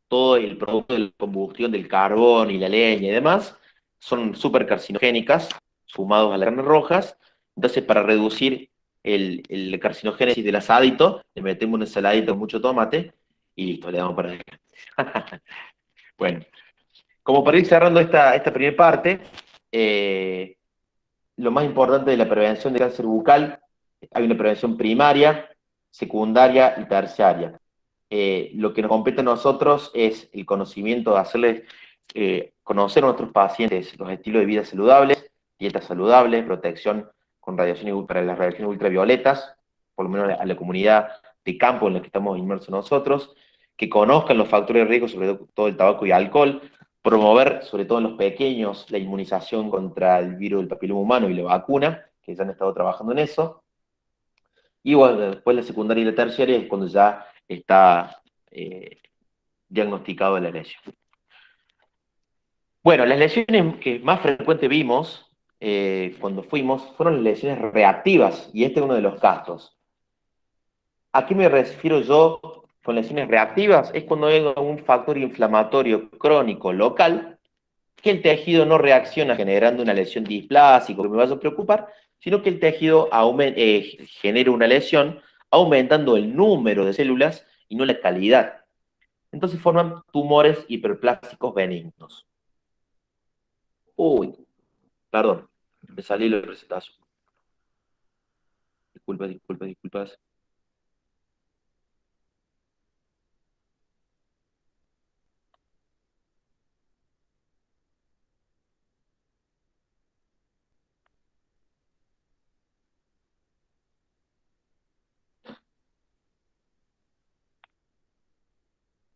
Speaker 2: todo el producto de la combustión del carbón y la leña y demás, son súper carcinogénicas, sumados a las carnes rojas. Entonces, para reducir el carcinogénesis del asadito, le metemos una ensaladita con mucho tomate y listo, le damos para adelante. Bueno, como para ir cerrando esta primera parte, lo más importante de la prevención de cáncer bucal, hay una prevención primaria, secundaria y terciaria. Lo que nos compete a nosotros es el conocimiento de hacerles conocer a nuestros pacientes los estilos de vida saludables, dieta saludable, protección con radiación para las radiaciones ultravioletas, por lo menos a la comunidad de campo en la que estamos inmersos nosotros, que conozcan los factores de riesgo, sobre todo el tabaco y alcohol, promover, sobre todo en los pequeños, la inmunización contra el virus del papiloma humano y la vacuna, que ya han estado trabajando en eso. Y bueno, después la secundaria y la terciaria es cuando ya está diagnosticado la lesión. Bueno, las lesiones que más frecuente vimos cuando fuimos fueron las lesiones reactivas, y este es uno de los casos. ¿A qué me refiero yo con lesiones reactivas? Es cuando hay un factor inflamatorio crónico local que el tejido no reacciona generando una lesión displásica que me vaya a preocupar, sino que el tejido genera una lesión aumentando el número de células y no la calidad. Entonces forman tumores hiperplásticos benignos. Uy, perdón, me salí la presentación. Disculpas.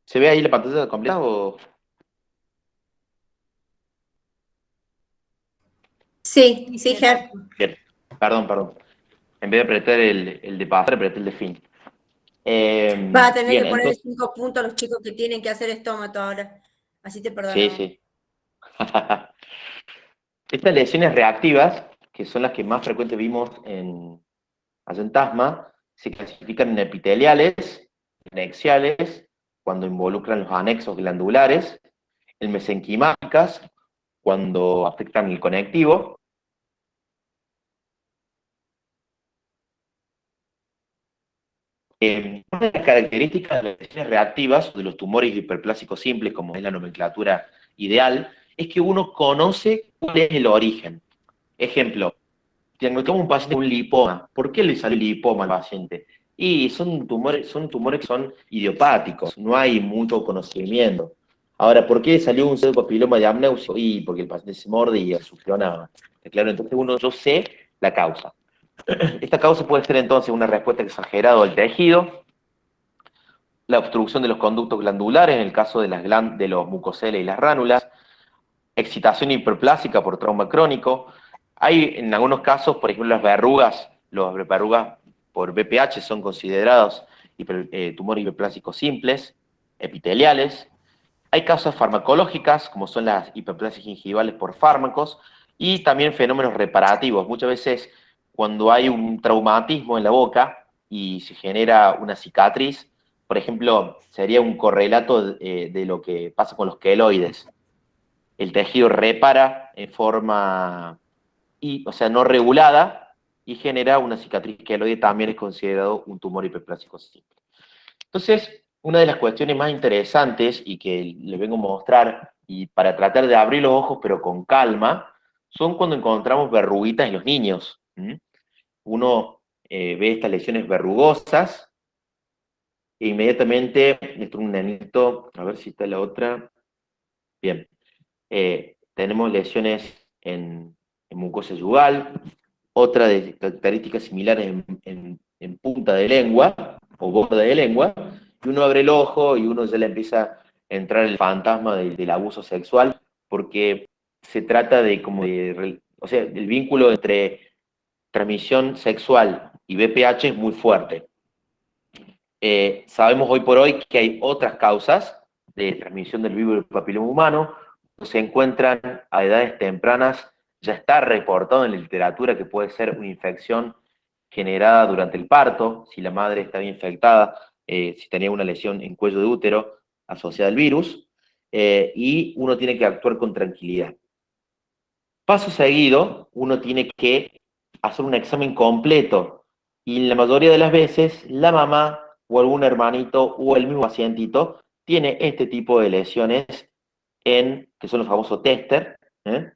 Speaker 2: ¿Se ve ahí la pantalla completa o...?
Speaker 1: Sí, Ger.
Speaker 2: Bien, perdón. En vez de apretar el de pasar, apreté el de fin.
Speaker 1: Vas a tener
Speaker 2: Bien,
Speaker 1: que poner
Speaker 2: entonces,
Speaker 1: 5 puntos a los chicos que tienen que hacer estómago ahora. Así te perdonamos.
Speaker 2: sí. Estas lesiones reactivas, que son las que más frecuente vimos allá en TASMA, se clasifican en epiteliales, en axiales, cuando involucran los anexos glandulares, en mesenquimáticas, cuando afectan el conectivo. Una de las características de las lesiones reactivas, de los tumores hiperplásicos simples, como es la nomenclatura ideal, es que uno conoce cuál es el origen. Ejemplo, diagnosticamos un paciente con un lipoma. ¿Por qué le sale lipoma al paciente? Y son tumores que son idiopáticos, no hay mucho conocimiento. Ahora, ¿por qué salió un pseudopapiloma de amneusio? Y porque el paciente se morde y succionaba. Claro, entonces yo sé la causa. Esta causa puede ser entonces una respuesta exagerada del tejido, la obstrucción de los conductos glandulares en el caso de los mucoceles y las ránulas, excitación hiperplásica por trauma crónico. Hay en algunos casos, por ejemplo, las verrugas por BPH son considerados tumores hiperplásicos simples, epiteliales. Hay causas farmacológicas, como son las hiperplasias gingivales por fármacos, y también fenómenos reparativos. Muchas veces, cuando hay un traumatismo en la boca y se genera una cicatriz, por ejemplo, sería un correlato de lo que pasa con los queloides. El tejido repara en forma, no regulada, y genera una cicatriz queloide, también es considerado un tumor hiperplásico simple. Entonces, una de las cuestiones más interesantes y que les vengo a mostrar, y para tratar de abrir los ojos pero con calma, son cuando encontramos verruguitas en los niños. Uno ve estas lesiones verrugosas e inmediatamente, esto es un nenito, a ver si está la otra. Bien. Tenemos lesiones en en mucosa yugal, otra de características similares en punta de lengua, o borde de lengua, y uno abre el ojo y uno ya le empieza a entrar el fantasma del abuso sexual, porque se trata de o sea, el vínculo entre transmisión sexual y VPH es muy fuerte. Sabemos hoy por hoy que hay otras causas de transmisión del virus del papiloma humano, se encuentran a edades tempranas, ya está reportado en la literatura que puede ser una infección generada durante el parto, si la madre estaba infectada, si tenía una lesión en cuello de útero asociada al virus, y uno tiene que actuar con tranquilidad. Paso seguido, uno tiene que hacer un examen completo, y la mayoría de las veces la mamá o algún hermanito o el mismo pacientito tiene este tipo de lesiones que son los famosos tester, que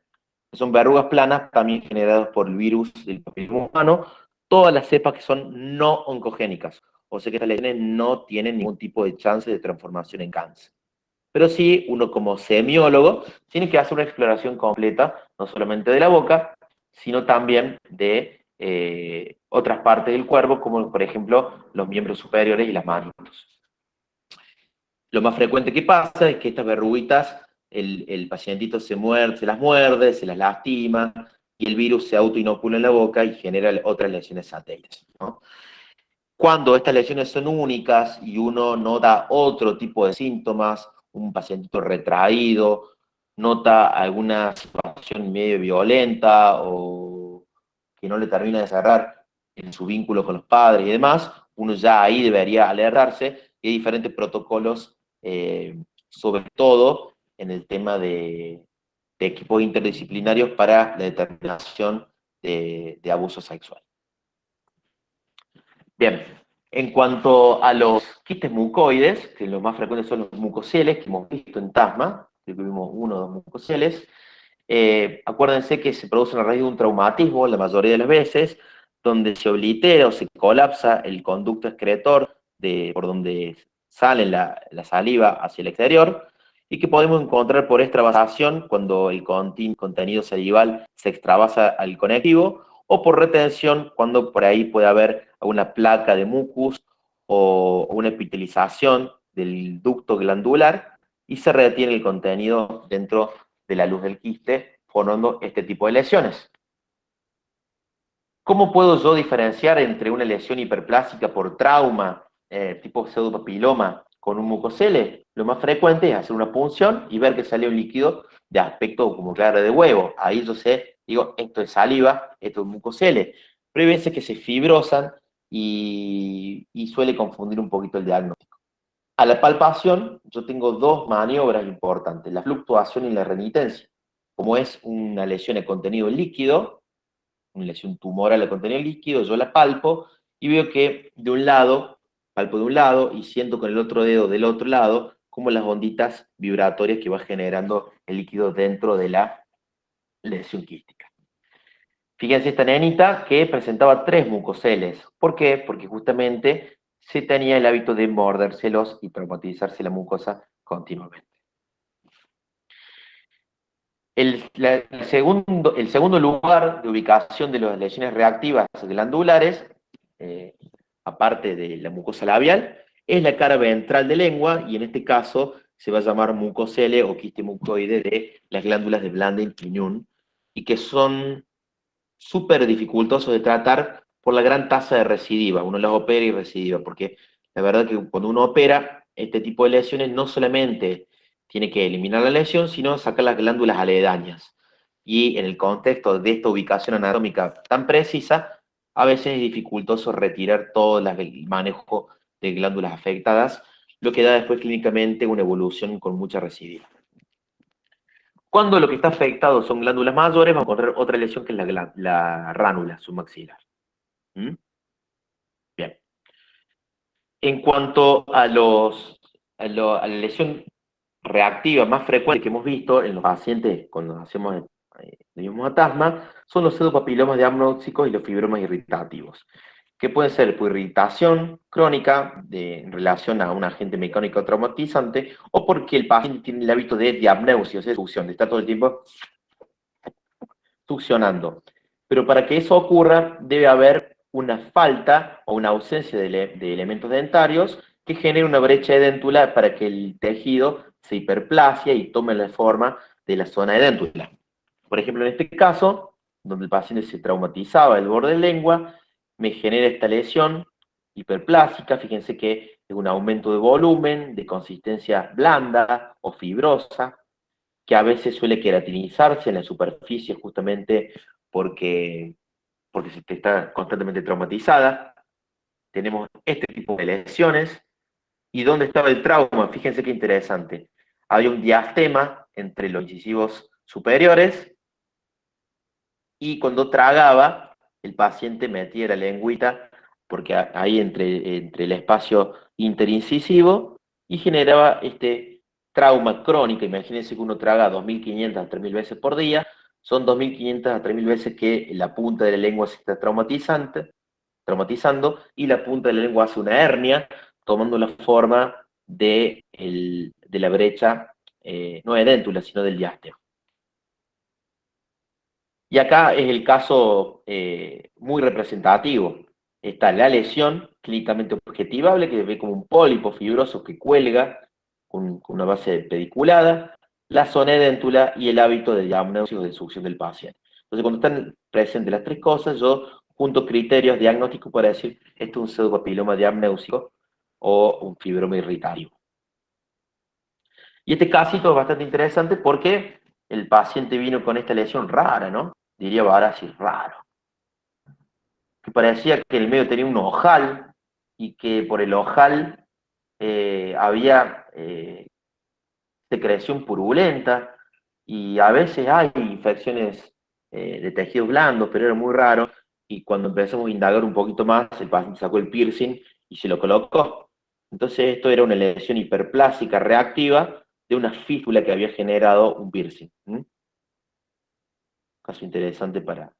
Speaker 2: son verrugas planas también generadas por el virus del papiloma humano, todas las cepas que son no oncogénicas, o sea que estas lesiones no tienen ningún tipo de chance de transformación en cáncer. Pero sí, uno como semiólogo tiene que hacer una exploración completa, no solamente de la boca, sino también de otras partes del cuerpo, como por ejemplo los miembros superiores y las manitos. Lo más frecuente que pasa es que estas verruguitas, el pacientito se las muerde, se las lastima, y el virus se autoinocula en la boca y genera otras lesiones satélites, ¿no? Cuando estas lesiones son únicas y uno nota otro tipo de síntomas, un pacientito retraído, nota alguna situación medio violenta o que no le termina de cerrar en su vínculo con los padres y demás, uno ya ahí debería alertarse, y hay diferentes protocolos, sobre todo en el tema de equipos interdisciplinarios para la determinación de abuso sexual. Bien, en cuanto a los quistes mucoides, que los más frecuentes son los mucoceles, que hemos visto en TASMA, creo que vimos 1 o 2 mucoceles, acuérdense que se producen a raíz de un traumatismo, la mayoría de las veces, donde se oblitera o se colapsa el conducto excretor por donde sale la saliva hacia el exterior, y que podemos encontrar por extravasación cuando el contenido salival se extravasa al conectivo, o por retención cuando por ahí puede haber una placa de mucus o una epitelización del ducto glandular y se retiene el contenido dentro de la luz del quiste, formando este tipo de lesiones. ¿Cómo puedo yo diferenciar entre una lesión hiperplásica por trauma, tipo pseudopapiloma, con un mucocele? Lo más frecuente es hacer una punción y ver que sale un líquido de aspecto como clara de huevo. Ahí yo sé, digo, esto es saliva, esto es mucocele. Pero hay veces que se fibrosan y suele confundir un poquito el diagnóstico. A la palpación, yo tengo 2 maniobras importantes, la fluctuación y la remitencia. Como es una lesión de contenido líquido, una lesión tumoral de contenido líquido, yo la palpo y veo que de un lado, palpo de un lado y siento con el otro dedo del otro lado como las onditas vibratorias que va generando el líquido dentro de la lesión quística. Fíjense esta nenita que presentaba 3 mucoceles. ¿Por qué? Porque justamente se tenía el hábito de mordérselos y traumatizarse la mucosa continuamente. El segundo lugar de ubicación de las lesiones reactivas glandulares, aparte de la mucosa labial, es la cara ventral de lengua, y en este caso se va a llamar mucocele o quiste mucoide de las glándulas de Blandin-Quignon, y que son súper dificultosos de tratar por la gran tasa de recidiva. Uno las opera y recidiva, porque la verdad que cuando uno opera este tipo de lesiones no solamente tiene que eliminar la lesión, sino sacar las glándulas aledañas. Y en el contexto de esta ubicación anatómica tan precisa, a veces es dificultoso retirar todo el manejo de glándulas afectadas, lo que da después clínicamente una evolución con mucha recidiva. Cuando lo que está afectado son glándulas mayores, vamos a encontrar otra lesión que es la ránula submaxilar. Bien. En cuanto a la lesión reactiva más frecuente que hemos visto en los pacientes cuando hacemos el hematasma son los pseudopapilomas de amnóxicos y los fibromas irritativos, que pueden ser por irritación crónica en relación a un agente mecánico traumatizante, o porque el paciente tiene el hábito de diapneusia, o sea, succión, de estar todo el tiempo succionando. Pero para que eso ocurra, debe haber una falta o una ausencia de elementos dentarios que genere una brecha edéntula para que el tejido se hiperplasia y tome la forma de la zona edéntula. Por ejemplo, en este caso, donde el paciente se traumatizaba el borde de lengua, me genera esta lesión hiperplásica. Fíjense que es un aumento de volumen, de consistencia blanda o fibrosa, que a veces suele queratinizarse en la superficie justamente porque se está constantemente traumatizada. Tenemos este tipo de lesiones. ¿Y dónde estaba el trauma? Fíjense qué interesante. Había un diastema entre los incisivos superiores y cuando tragaba, el paciente metía la lengüita porque ahí entre el espacio interincisivo y generaba este trauma crónico. Imagínense que uno traga 2.500 a 3.000 veces por día, son 2.500 a 3.000 veces que la punta de la lengua se está traumatizando y la punta de la lengua hace una hernia, tomando la forma de la brecha, no edéntula, sino del diástema. Y acá es el caso muy representativo. Está la lesión clínicamente objetivable, que se ve como un pólipo fibroso que cuelga con una base pediculada, la zona edéntula y el hábito de diagnóstico de succión del paciente. Entonces, cuando están presentes las tres cosas, yo junto criterios diagnósticos para decir, esto es un pseudopapiloma diagnóstico o un fibroma irritativo. Y este casito es bastante interesante porque el paciente vino con esta lesión rara, ¿no? Diría Barassi, raro. Que parecía que en el medio tenía un ojal y que por el ojal había secreción purulenta y a veces hay infecciones de tejidos blandos, pero era muy raro. Y cuando empezamos a indagar un poquito más, el paciente sacó el piercing y se lo colocó. Entonces esto era una lesión hiperplásica reactiva de una fístula que había generado un piercing. Caso interesante para...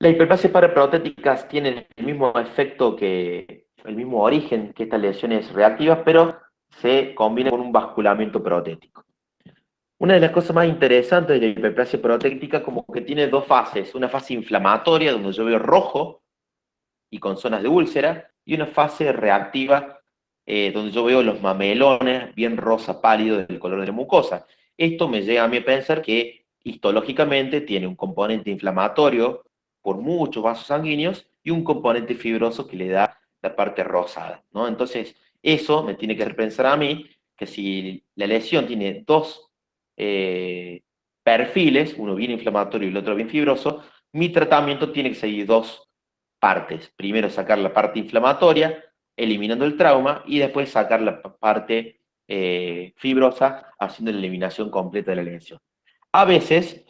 Speaker 2: Las hiperplasias paraprotéticas tienen el mismo efecto el mismo origen que estas lesiones reactivas, pero se combinan con un basculamiento protético. Una de las cosas más interesantes de la hiperplasia protética como que tiene dos fases, una fase inflamatoria donde yo veo rojo y con zonas de úlcera, y una fase reactiva donde yo veo los mamelones bien rosa pálido del color de la mucosa. Esto me llega a mí a pensar que histológicamente tiene un componente inflamatorio por muchos vasos sanguíneos y un componente fibroso que le da la parte rosada, ¿no? Entonces, eso me tiene que hacer pensar a mí que si la lesión tiene dos perfiles, uno bien inflamatorio y el otro bien fibroso, mi tratamiento tiene que seguir dos partes. Primero sacar la parte inflamatoria, eliminando el trauma, y después sacar la parte fibrosa, haciendo la eliminación completa de la lesión. A veces,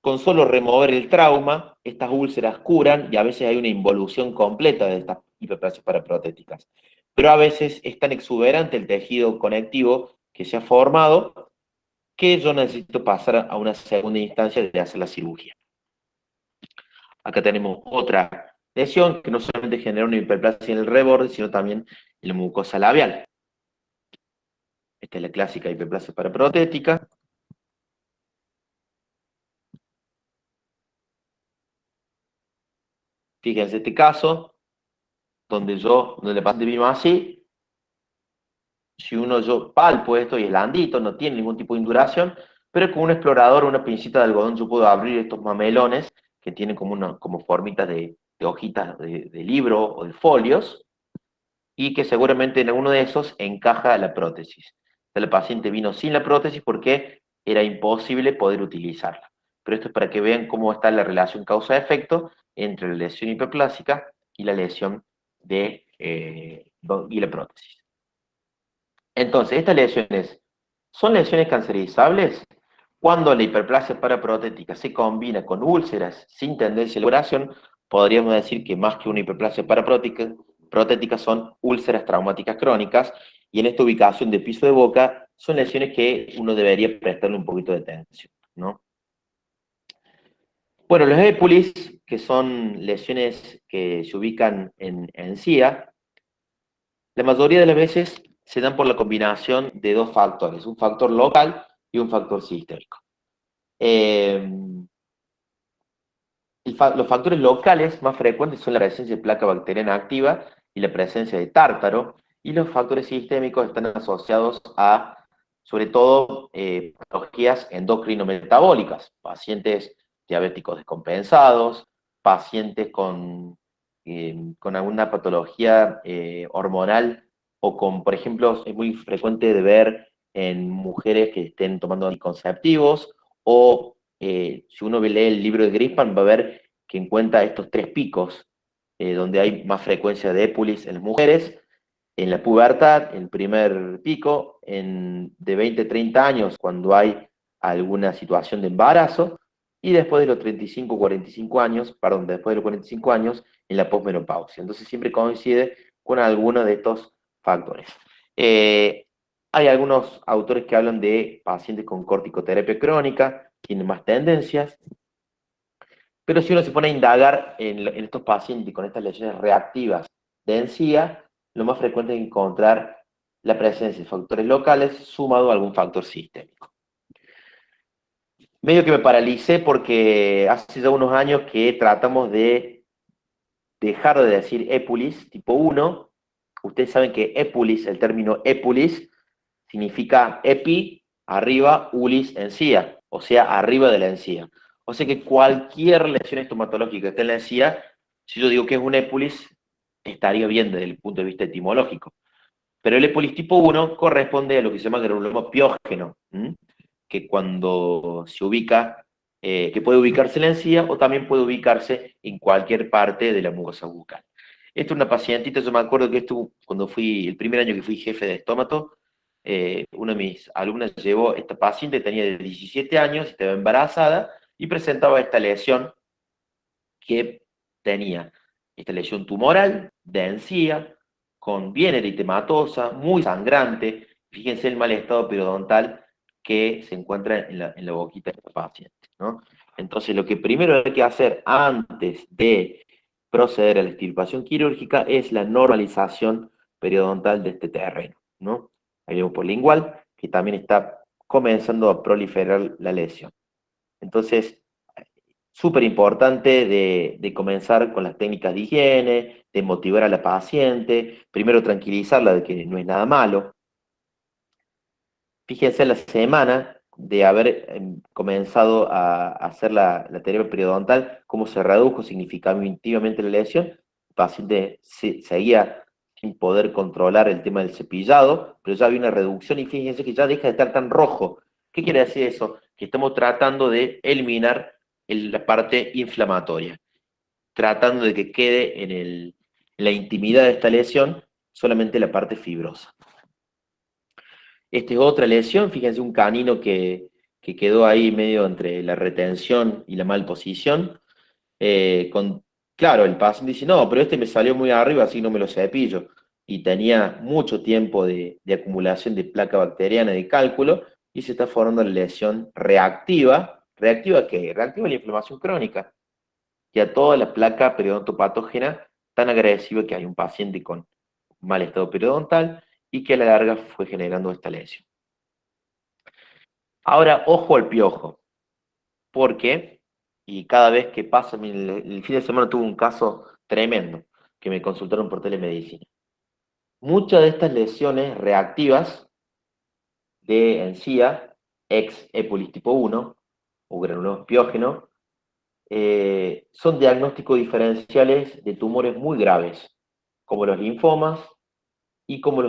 Speaker 2: con solo remover el trauma, estas úlceras curan y a veces hay una involución completa de estas hiperplasias paraprotéticas. Pero a veces es tan exuberante el tejido conectivo que se ha formado que yo necesito pasar a una segunda instancia de hacer la cirugía. Acá tenemos otra lesión que no solamente genera una hiperplasia en el reborde, sino también en la mucosa labial. Esta es la clásica hiperplasia paraprotética. Fíjense este caso, donde el paciente vino así. Si yo palpo esto y es blandito, no tiene ningún tipo de induración, pero con un explorador, una pincita de algodón, yo puedo abrir estos mamelones que tienen como formitas de hojitas de libro o de folios, y que seguramente en alguno de esos encaja la prótesis. El paciente vino sin la prótesis porque era imposible poder utilizarla. Pero esto es para que vean cómo está la relación causa-efecto entre la lesión hiperplásica y la lesión y la prótesis. Entonces, estas lesiones son lesiones cancerizables cuando la hiperplasia paraprotética se combina con úlceras sin tendencia a elaboración. Podríamos decir que más que una hiperplasia paraprotética son úlceras traumáticas crónicas, y en esta ubicación de piso de boca son lesiones que uno debería prestarle un poquito de atención, ¿no? Bueno, los épulis, que son lesiones que se ubican en encía, la mayoría de las veces se dan por la combinación de dos factores, un factor local y un factor sistémico. Los factores locales más frecuentes son la presencia de placa bacteriana activa y la presencia de tártaro, y los factores sistémicos están asociados a, sobre todo, patologías endocrino-metabólicas, pacientes diabéticos descompensados, pacientes con alguna patología hormonal, o con, por ejemplo, es muy frecuente de ver en mujeres que estén tomando anticonceptivos, o si uno lee el libro de Grispan va a ver que encuentra estos 3 picos, donde hay más frecuencia de épulis en las mujeres, en la pubertad, el primer pico, de 20 a 30 años, cuando hay alguna situación de embarazo, y después de los 35 45 años, perdón, después de los 45 años, en la posmenopausia. Entonces siempre coincide con alguno de estos factores. Hay algunos autores que hablan de pacientes con corticoterapia crónica, tienen más tendencias, pero si uno se pone a indagar en estos pacientes con estas lesiones reactivas de encía, lo más frecuente es encontrar la presencia de factores locales sumado a algún factor sistémico. Medio que me paralicé porque hace ya unos años que tratamos de dejar de decir épulis tipo 1. Ustedes saben que épulis, el término épulis, significa epi, arriba, ulis, encía, o sea, arriba de la encía. O sea que cualquier lesión estomatológica que esté en la encía, si yo digo que es un épulis, estaría bien desde el punto de vista etimológico. Pero el épulis tipo 1 corresponde a lo que se llama granuloma piógeno, que cuando se ubica, que puede ubicarse en la encía o también puede ubicarse en cualquier parte de la mucosa bucal. Esta es una pacientita, yo me acuerdo que esto, cuando fui, el primer año que fui jefe de estómato, una de mis alumnas llevó esta paciente, tenía de 17 años, estaba embarazada y presentaba esta lesión que tenía, esta lesión tumoral de encía, con bien eritematosa, muy sangrante. Fíjense el mal estado periodontal que se encuentra en la boquita de esta paciente, ¿no? Entonces, lo que primero hay que hacer antes de proceder a la extirpación quirúrgica es la normalización periodontal de este terreno, ¿no? Hay un lingual que también está comenzando a proliferar la lesión. Entonces, súper importante de comenzar con las técnicas de higiene, de motivar a la paciente, primero tranquilizarla de que no es nada malo. Fíjense en la semana de haber comenzado a hacer la terapia periodontal, cómo se redujo significativamente la lesión. El paciente seguía sin poder controlar el tema del cepillado, pero ya había una reducción y fíjense que ya deja de estar tan rojo. ¿Qué quiere decir eso? Que estamos tratando de eliminar la parte inflamatoria, tratando de que quede en la intimidad de esta lesión solamente la parte fibrosa. Esta es otra lesión, fíjense, un canino que quedó ahí medio entre la retención y la malposición. Claro, el paciente dice, no, pero este me salió muy arriba, así no me lo cepillo. Y tenía mucho tiempo de acumulación de placa bacteriana de cálculo, y se está formando la lesión reactiva. ¿Reactiva qué? Reactiva la inflamación crónica, y a toda la placa periodontopatógena tan agresiva que hay un paciente con mal estado periodontal y que a la larga fue generando esta lesión. Ahora, ojo al piojo, porque, y cada vez que pasa, el fin de semana tuve un caso tremendo, que me consultaron por telemedicina. Muchas de estas lesiones reactivas de encía, ex épulis tipo 1, o granuloma piógeno, son diagnósticos diferenciales de tumores muy graves, como los linfomas, y como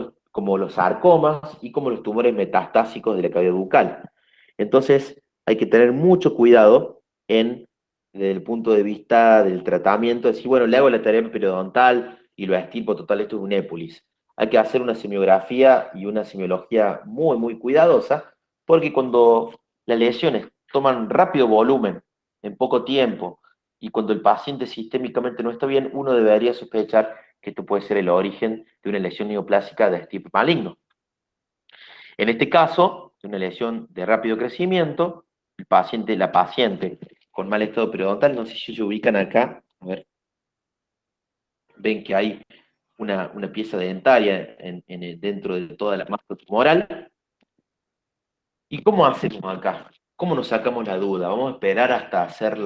Speaker 2: los sarcomas, y como los tumores metastásicos de la cavidad bucal. Entonces, hay que tener mucho cuidado desde el punto de vista del tratamiento, decir, bueno, le hago la terapia periodontal y lo extirpo, total, esto es un épulis. Hay que hacer una semiografía y una semiología muy, muy cuidadosa, porque cuando las lesiones toman rápido volumen, en poco tiempo, y cuando el paciente sistémicamente no está bien, uno debería sospechar que esto puede ser el origen de una lesión neoplásica de tipo maligno. En este caso, de una lesión de rápido crecimiento, la paciente con mal estado periodontal, no sé si se ubican acá, a ver, ven que hay una pieza dentaria dentro de toda la masa tumoral. ¿Y cómo hacemos acá? ¿Cómo nos sacamos la duda? ¿Vamos a esperar hasta hacer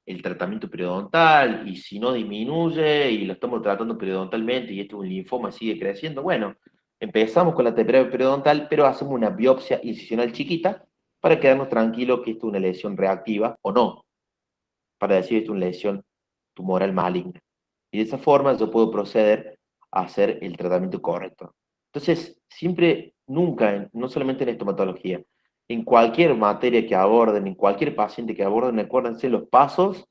Speaker 2: el tratamiento periodontal, y si no disminuye y lo estamos tratando periodontalmente y esto es un linfoma, sigue creciendo, bueno, empezamos con la terapia periodontal, pero hacemos una biopsia incisional chiquita para quedarnos tranquilos que esto es una lesión reactiva o no, para decir esto es una lesión tumoral maligna. Y de esa forma yo puedo proceder a hacer el tratamiento correcto. Entonces, siempre, nunca, no solamente en estomatología, en cualquier materia que aborden, en cualquier paciente que aborden, acuérdense los pasos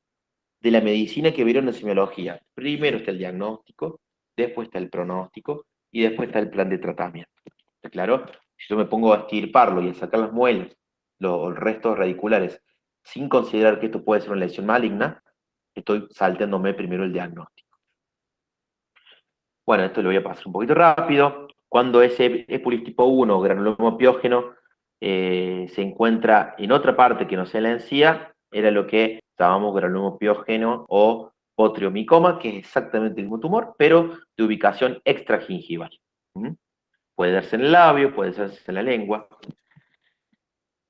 Speaker 2: de la medicina que vieron en semiología. Primero está el diagnóstico, después está el pronóstico y después está el plan de tratamiento. ¿Está claro? Si yo me pongo a extirparlo y a sacar las muelas, los restos radiculares, sin considerar que esto puede ser una lesión maligna, estoy salteándome primero el diagnóstico. Bueno, esto lo voy a pasar un poquito rápido. Cuando ese épulis tipo 1, granuloma piógeno, se encuentra en otra parte que no sea la encía, era lo que llamamos granuloma piógeno o potriomicoma, que es exactamente el mismo tumor, pero de ubicación extragingival. Puede darse en el labio, puede darse en la lengua.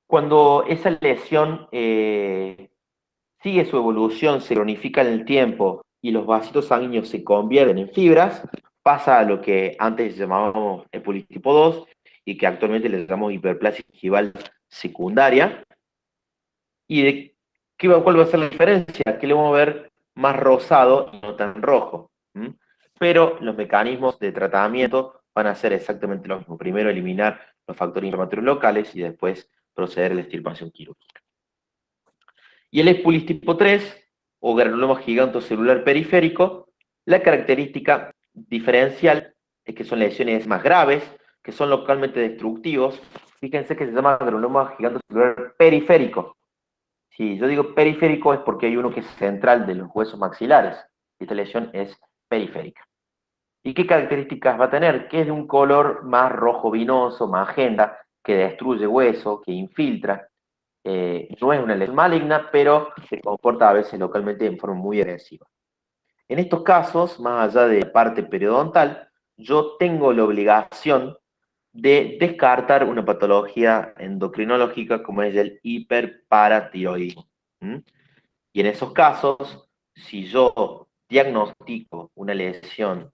Speaker 2: Cuando esa lesión sigue su evolución, se cronifica en el tiempo y los vasitos sanguíneos se convierten en fibras, pasa a lo que antes llamábamos épulis tipo 2 y que actualmente le llamamos hiperplasia gingival secundaria. ¿Y cuál va a ser la diferencia? Que le vamos a ver más rosado y no tan rojo. Pero los mecanismos de tratamiento van a ser exactamente lo mismo. Primero eliminar los factores inflamatorios locales y después proceder a la extirpación quirúrgica. Y el épulis tipo 3, o granuloma gigantocelular periférico, la característica diferencial es que son lesiones más graves, que son localmente destructivos. Fíjense que se llama granuloma gigantocelular periférico. Si yo digo periférico es porque hay uno que es central de los huesos maxilares. Esta lesión es periférica. ¿Y qué características va a tener? Que es de un color más rojo vinoso, magenta, que destruye hueso, que infiltra. No es una lesión maligna, pero se comporta a veces localmente en forma muy agresiva. En estos casos, más allá de la parte periodontal, yo tengo la obligación de descartar una patología endocrinológica como es el hiperparatiroidismo. Y en esos casos, si yo diagnostico una lesión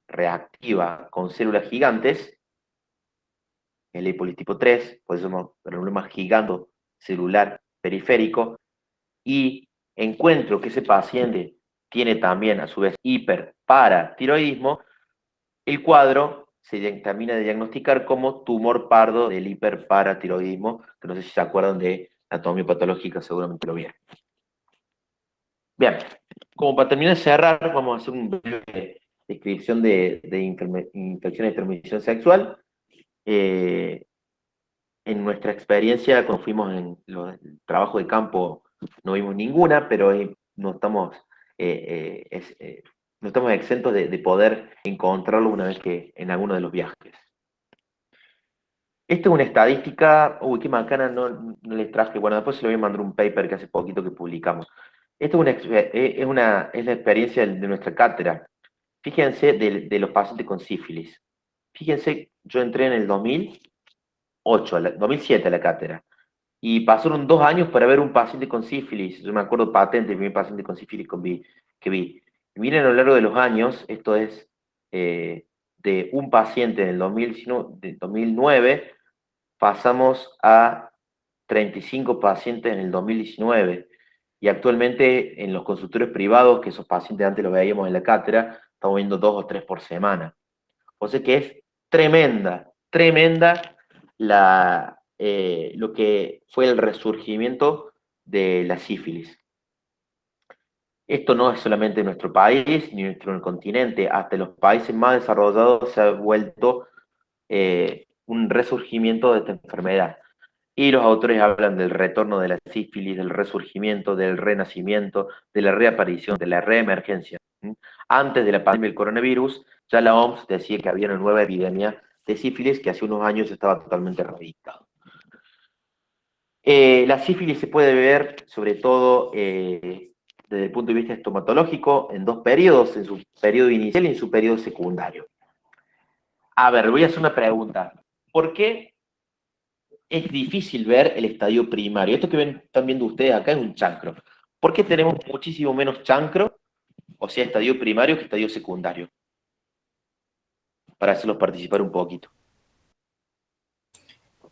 Speaker 2: reactiva con células gigantes, el épulis tipo 3, por eso llamamos granuloma gigantocelular periférico, y encuentro que ese paciente tiene también, a su vez, hiperparatiroidismo, el cuadro se termina de diagnosticar como tumor pardo del hiperparatiroidismo, que no sé si se acuerdan de anatomía patológica, seguramente lo vieron. Bien, como para terminar de cerrar, vamos a hacer una breve descripción de infecciones de transmisión sexual. En nuestra experiencia, cuando fuimos en el trabajo de campo, no vimos ninguna, pero no estamos exentos de poder encontrarlo una vez que en alguno de los viajes. Esta es una estadística, uy, qué macana, no les traje, bueno, después se lo voy a mandar un paper que hace poquito que publicamos. Esta es la experiencia de nuestra cátedra. Fíjense de los pacientes con sífilis. Fíjense, yo entré en el 2007 a la cátedra, y pasaron 2 años para ver un paciente con sífilis. Yo me acuerdo patente, el primer paciente con sífilis que vi. Y miren a lo largo de los años, esto es de un paciente en el 2009, pasamos a 35 pacientes en el 2019, y actualmente en los consultorios privados, que esos pacientes antes los veíamos en la cátedra, estamos viendo 2 o 3 por semana. O sea que es tremenda lo que fue el resurgimiento de la sífilis. Esto no es solamente en nuestro país, ni en nuestro continente, hasta en los países más desarrollados se ha vuelto un resurgimiento de esta enfermedad. Y los autores hablan del retorno de la sífilis, del resurgimiento, del renacimiento, de la reaparición, de la reemergencia. Antes de la pandemia del coronavirus, ya la OMS decía que había una nueva epidemia de sífilis que hace unos años estaba totalmente erradicado. La sífilis se puede ver, sobre todo desde el punto de vista estomatológico, en 2 periodos, en su periodo inicial y en su periodo secundario. A ver, voy a hacer una pregunta. ¿Por qué es difícil ver el estadio primario? Esto que están viendo ustedes acá es un chancro. ¿Por qué tenemos muchísimo menos chancro, o sea, estadio primario que estadio secundario? Para hacerlos participar un poquito.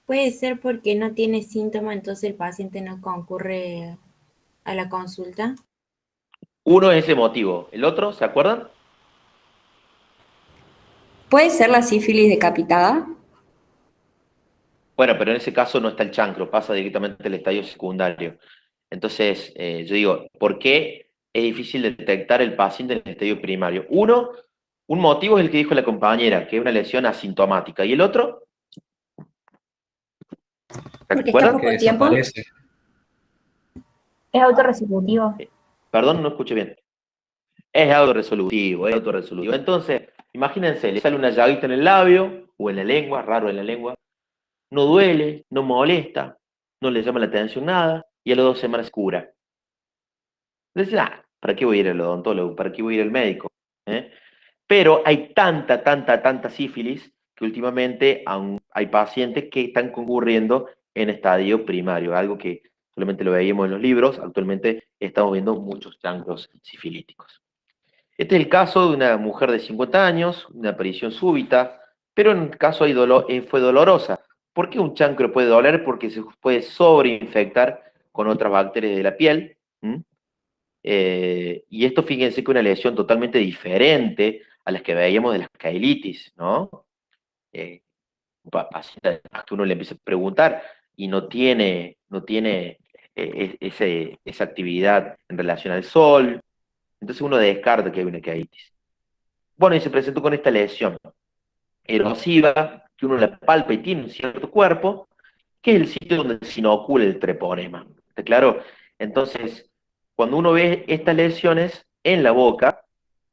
Speaker 12: Puede ser porque no tiene síntomas, entonces el paciente no concurre a la consulta.
Speaker 2: Uno es ese motivo. ¿El otro, se acuerdan?
Speaker 8: ¿Puede ser la sífilis decapitada?
Speaker 2: Bueno, pero en ese caso no está el chancro, pasa directamente al estadio secundario. Entonces, yo digo, ¿por qué es difícil detectar el paciente en el estadio primario? Uno, un motivo es el que dijo la compañera, que es una lesión asintomática. ¿Y el otro? ¿Se
Speaker 12: Porque está
Speaker 2: acuerdan?
Speaker 12: poco
Speaker 10: Que
Speaker 12: tiempo.
Speaker 10: desaparece.
Speaker 11: Es autorresolutivo.
Speaker 2: Perdón, no escuché bien. Es autorresolutivo, es autorresolutivo. Entonces, imagínense, le sale una llaguita en el labio o en la lengua, raro en la lengua, no duele, no molesta, no le llama la atención nada, y a las 2 semanas se cura. Entonces, ¿para qué voy a ir al odontólogo? ¿Para qué voy a ir al médico? ¿Eh? Pero hay tanta sífilis que últimamente aún hay pacientes que están concurriendo en estadio primario, algo que solamente lo veíamos en los libros, actualmente estamos viendo muchos chancros sifilíticos. Este es el caso de una mujer de 50 años, una aparición súbita, pero en el caso fue dolorosa. ¿Por qué un chancro puede doler? Porque se puede sobreinfectar con otras bacterias de la piel. Y esto, fíjense que una lesión totalmente diferente a las que veíamos de las cailitis, ¿no? Eh, paciente que uno le empieza a preguntar y no tiene esa actividad en relación al sol, entonces uno descarta que hay una cailitis. Bueno, y se presentó con esta lesión erosiva, que uno la palpa y tiene un cierto cuerpo, que es el sitio donde se inocula el treponema. ¿Está claro? Entonces, cuando uno ve estas lesiones en la boca,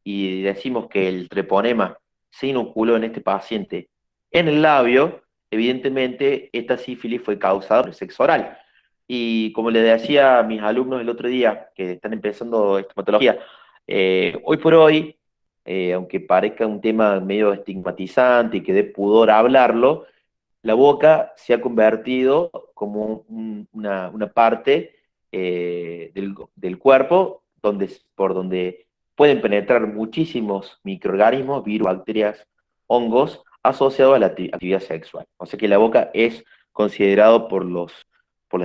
Speaker 2: y decimos que el treponema se inoculó en este paciente en el labio, evidentemente esta sífilis fue causada por el sexo oral. Y como le decía a mis alumnos el otro día, que están empezando estomatología, hoy por hoy, aunque parezca un tema medio estigmatizante y que dé pudor hablarlo, la boca se ha convertido como una parte del cuerpo por donde pueden penetrar muchísimos microorganismos, virus, bacterias, hongos, asociados a la actividad sexual. O sea que la boca es considerado por los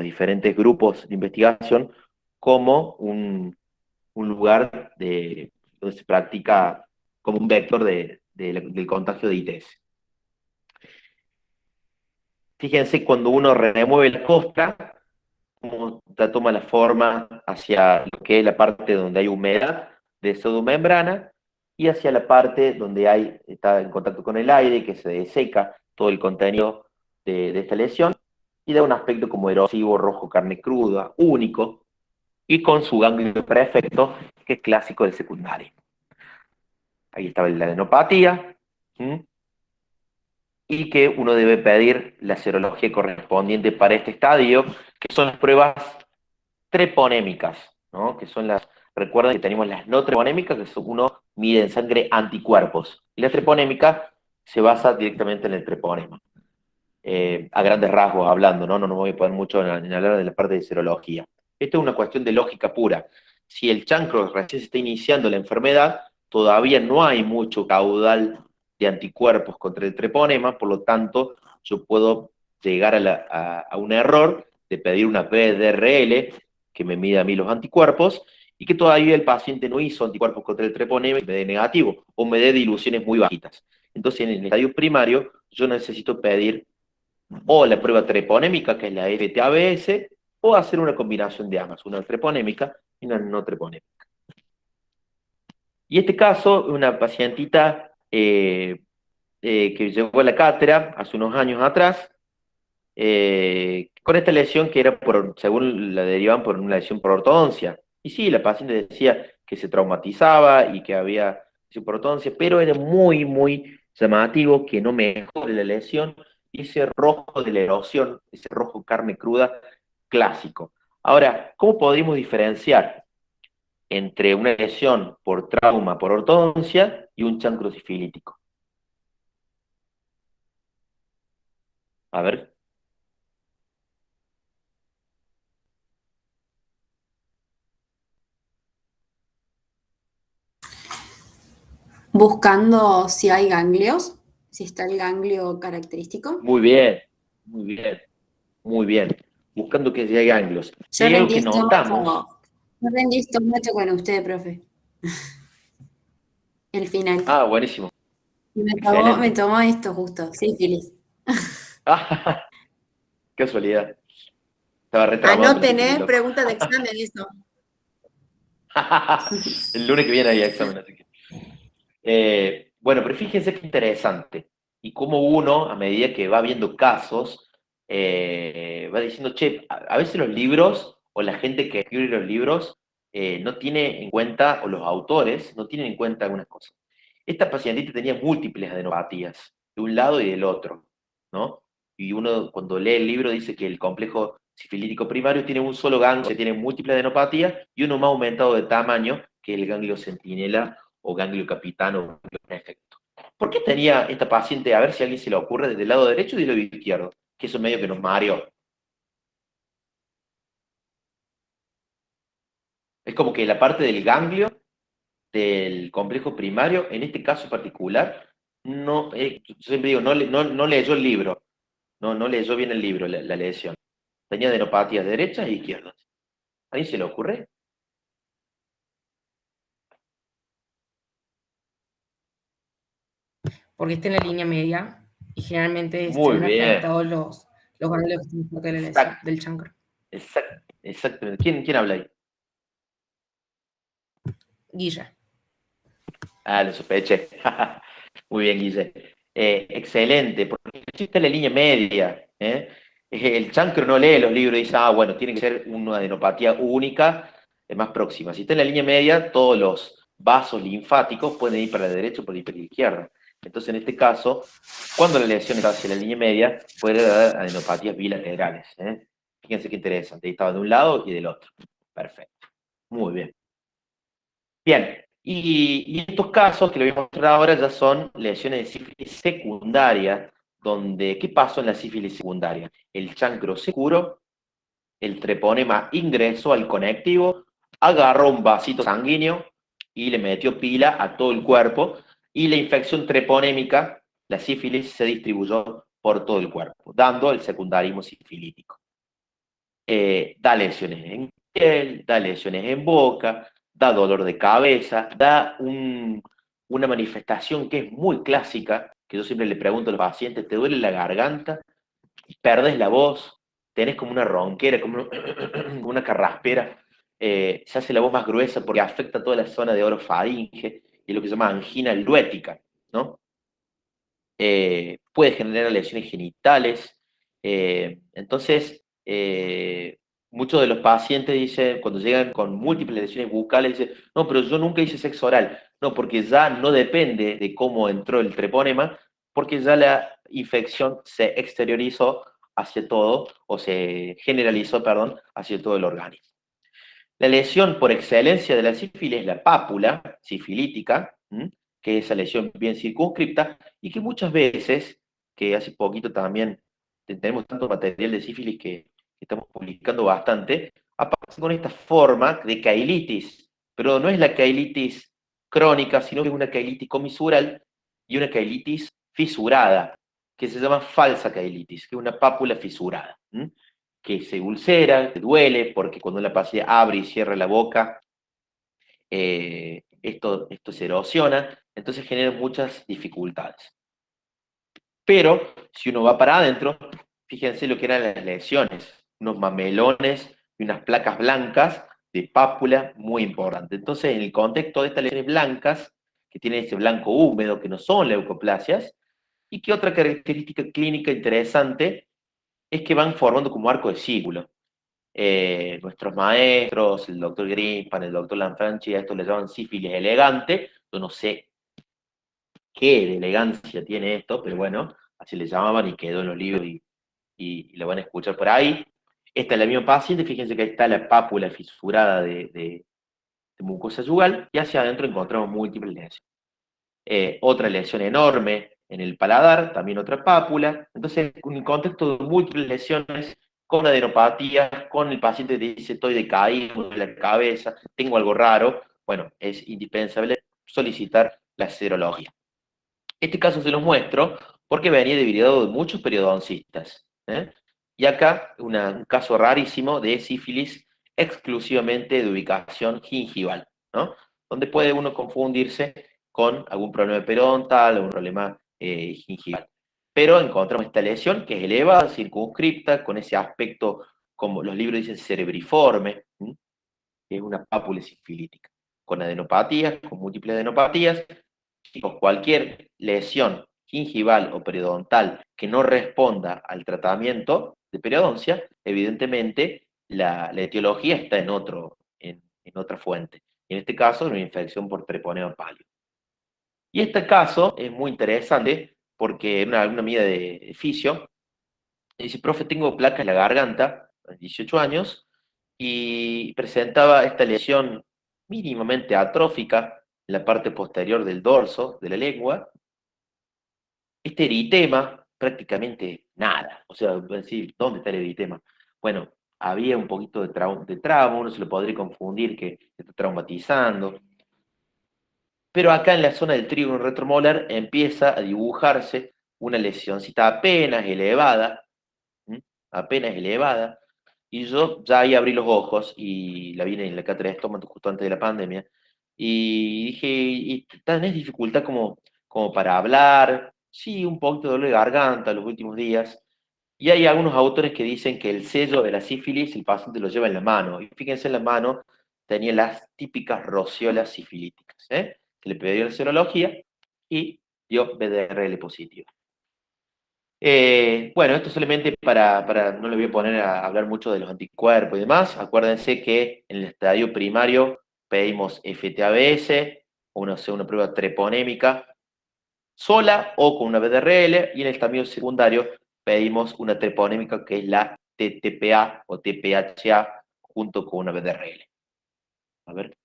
Speaker 2: diferentes grupos de investigación como un lugar donde se practica como un vector del contagio de ITS. Fíjense, cuando uno remueve la costra, cómo toma la forma hacia lo que es la parte donde hay humedad de pseudomembrana y hacia la parte donde está en contacto con el aire, que se deseca todo el contenido de esta lesión y da un aspecto como erosivo, rojo, carne cruda, único, y con su ganglio prefecto, que es clásico del secundario. Ahí estaba la adenopatía. Y que uno debe pedir la serología correspondiente para este estadio, que son las pruebas treponémicas, ¿no? Que son recuerden que tenemos las no treponémicas, que uno mide en sangre anticuerpos, y la treponémica se basa directamente en el treponema. A grandes rasgos hablando, ¿no? No me voy a poner mucho en hablar de la parte de serología. Esto es una cuestión de lógica pura. Si el chancro recién se está iniciando la enfermedad, todavía no hay mucho caudal de anticuerpos contra el treponema, por lo tanto, yo puedo llegar a un error de pedir una PDRL que me mida a mí los anticuerpos y que todavía el paciente no hizo anticuerpos contra el treponema y me dé negativo o me dé diluciones muy bajitas. Entonces, en el estadio primario, yo necesito pedir o la prueba treponémica, que es la FTABS, o hacer una combinación de ambas, una treponémica y una no treponémica. Y este caso, una pacientita que llegó a la cátedra hace unos años atrás, con esta lesión que era, según la derivan, por una lesión por ortodoncia. Y sí, la paciente decía que se traumatizaba y que había lesión por ortodoncia, pero era muy llamativo que no mejore la lesión y ese rojo de la erosión, ese rojo carne cruda clásico. Ahora, ¿cómo podríamos diferenciar entre una lesión por trauma por ortodoncia y un chancro sifilítico? A ver.
Speaker 8: buscando si hay ganglios, si está el ganglio característico.
Speaker 2: Muy bien, muy bien, muy bien. Buscando que haya ganglios.
Speaker 8: Yo
Speaker 2: Hay algo
Speaker 8: rendí
Speaker 2: que notamos.
Speaker 8: yo rendí estómago con usted, profe. El final.
Speaker 2: Ah, buenísimo.
Speaker 8: Y me
Speaker 2: Excelente.
Speaker 8: tomó esto justo, sífilis.
Speaker 2: Ah, casualidad. Estaba retrabado.
Speaker 1: A no tener preguntas de examen, eso.
Speaker 2: El lunes que viene hay examen, así que. Bueno, pero fíjense qué interesante. Y cómo uno, a medida que va viendo casos, va diciendo, che, a veces los libros o la gente que escribe los libros no tiene en cuenta, o los autores no tienen en cuenta algunas cosas. Esta pacientita tenía múltiples adenopatías, de un lado y del otro, ¿no? Y uno cuando lee el libro dice que el complejo sifilítico primario tiene un solo ganglio, que tiene múltiples adenopatías, y uno más aumentado de tamaño que el ganglio centinela o ganglio capitano o ganglio efecto. ¿Por qué tenía esta paciente, a ver si a alguien se le ocurre, desde el lado derecho y del lado izquierdo? Que eso medio que nos mareó. Es como que la parte del ganglio del complejo primario, en este caso particular, no, yo siempre digo, no leyó el libro, no leyó bien el libro, la lesión. Tenía adenopatías derechas e izquierdas. ¿A alguien se le ocurre?
Speaker 5: Porque está en la línea media y generalmente
Speaker 2: Muy
Speaker 5: están
Speaker 2: bien.
Speaker 5: afectados los ganglios que están cerca de la lesión, del chancro.
Speaker 2: Exactamente. ¿Quién habla ahí?
Speaker 5: Guilla.
Speaker 2: Ah, lo sospeché. Muy bien, Guille. Excelente, porque existe la línea media. El chancro no lee los libros y dice, bueno, tiene que ser una adenopatía única, más próxima. Si está en la línea media, todos los vasos linfáticos pueden ir para la derecha o para la izquierda. Entonces, en este caso, cuando la lesión está hacia la línea media, puede dar adenopatías bilaterales. Fíjense qué interesante. Ahí estaba de un lado y del otro. Perfecto. Muy bien. Bien. Y estos casos que lo voy a mostrar ahora ya son lesiones de sífilis secundaria, donde, ¿qué pasó en la sífilis secundaria? El chancro se curó, el treponema ingresó al conectivo, agarró un vasito sanguíneo y le metió pila a todo el cuerpo, y la infección treponémica, la sífilis, se distribuyó por todo el cuerpo, dando el secundarismo sifilítico. Da lesiones en piel, da lesiones en boca, da dolor de cabeza, da una manifestación que es muy clásica, que yo siempre le pregunto a los pacientes, ¿te duele la garganta? ¿Perdés la voz? ¿Tenés como una ronquera, como una carraspera? Se hace la voz más gruesa porque afecta toda la zona de orofaringe, y lo que se llama angina luética, ¿no? Puede generar lesiones genitales. Entonces, muchos de los pacientes dicen, cuando llegan con múltiples lesiones bucales, dicen, no, pero yo nunca hice sexo oral. No, porque ya no depende de cómo entró el treponema, porque ya la infección se exteriorizó hacia todo, o se generalizó, perdón, hacia todo el organismo. La lesión por excelencia de la sífilis es la pápula sifilítica, que es esa lesión bien circunscripta, y que muchas veces, que hace poquito también tenemos tanto material de sífilis que estamos publicando bastante, aparece con esta forma de cailitis, pero no es la cailitis crónica, sino que es una cailitis comisural y una cailitis fisurada, que se llama falsa cailitis, que es una pápula fisurada, que se ulcera, que duele, porque cuando la paciente abre y cierra la boca, esto se erosiona, entonces genera muchas dificultades. Pero, si uno va para adentro, fíjense lo que eran las lesiones, unos mamelones y unas placas blancas de pápula muy importante. Entonces, en el contexto de estas lesiones blancas, que tienen ese blanco húmedo, que no son leucoplasias, y que otra característica clínica interesante es que van formando como arco de círculo. Nuestros maestros, el doctor Greenspan, el doctor Lanfranchi, a esto le llaman sífilis elegante. Yo no sé qué de elegancia tiene esto, pero bueno, así le llamaban y quedó en los libros y lo van a escuchar por ahí. Esta es la misma paciente, fíjense que ahí está la pápula fisurada de mucosa yugal, y hacia adentro encontramos múltiples lesiones. Otra lesión enorme en el paladar, también otra pápula. Entonces, en el contexto de múltiples lesiones, con adenopatías, con el paciente que dice estoy decaído de la cabeza, tengo algo raro, bueno, es indispensable solicitar la serología. Este caso se los muestro porque venía derivado de muchos periodoncistas. Y acá un caso rarísimo de sífilis exclusivamente de ubicación gingival, ¿no? Donde puede uno confundirse con algún problema periodontal, algún problema gingival. Pero encontramos esta lesión que es elevada, circunscripta, con ese aspecto, como los libros dicen, cerebriforme, que es una pápula sifilítica, con adenopatías, con múltiples adenopatías. Chicos, cualquier lesión gingival o periodontal que no responda al tratamiento de periodoncia, evidentemente la etiología está en otra fuente. En este caso, una infección por treponema pallidum. Y este caso es muy interesante porque una amiga de fisio dice: profe, tengo placas en la garganta, a 18 años, y presentaba esta lesión mínimamente atrófica en la parte posterior del dorso de la lengua. Este eritema, prácticamente nada. O sea, decir, ¿dónde está el eritema? Bueno, había un poquito de trauma, uno se lo podría confundir que está traumatizando. Pero acá en la zona del trígono retromolar empieza a dibujarse una lesioncita apenas elevada, y yo ya ahí abrí los ojos, y la vi en la cátedra de estómago justo antes de la pandemia, y dije, ¿y tenés dificultad como para hablar? Sí, un poquito de dolor de garganta los últimos días. Y hay algunos autores que dicen que el sello de la sífilis el paciente lo lleva en la mano, y fíjense, en la mano tenía las típicas rociolas sifilíticas, que le pidió la serología y dio BDRL positivo. Bueno, esto solamente no le voy a poner a hablar mucho de los anticuerpos y demás. Acuérdense que en el estadio primario pedimos FTABS, o una prueba treponémica sola o con una BDRL, y en el estadio secundario pedimos una treponémica que es la TTPA o TPHA junto con una BDRL. A ver,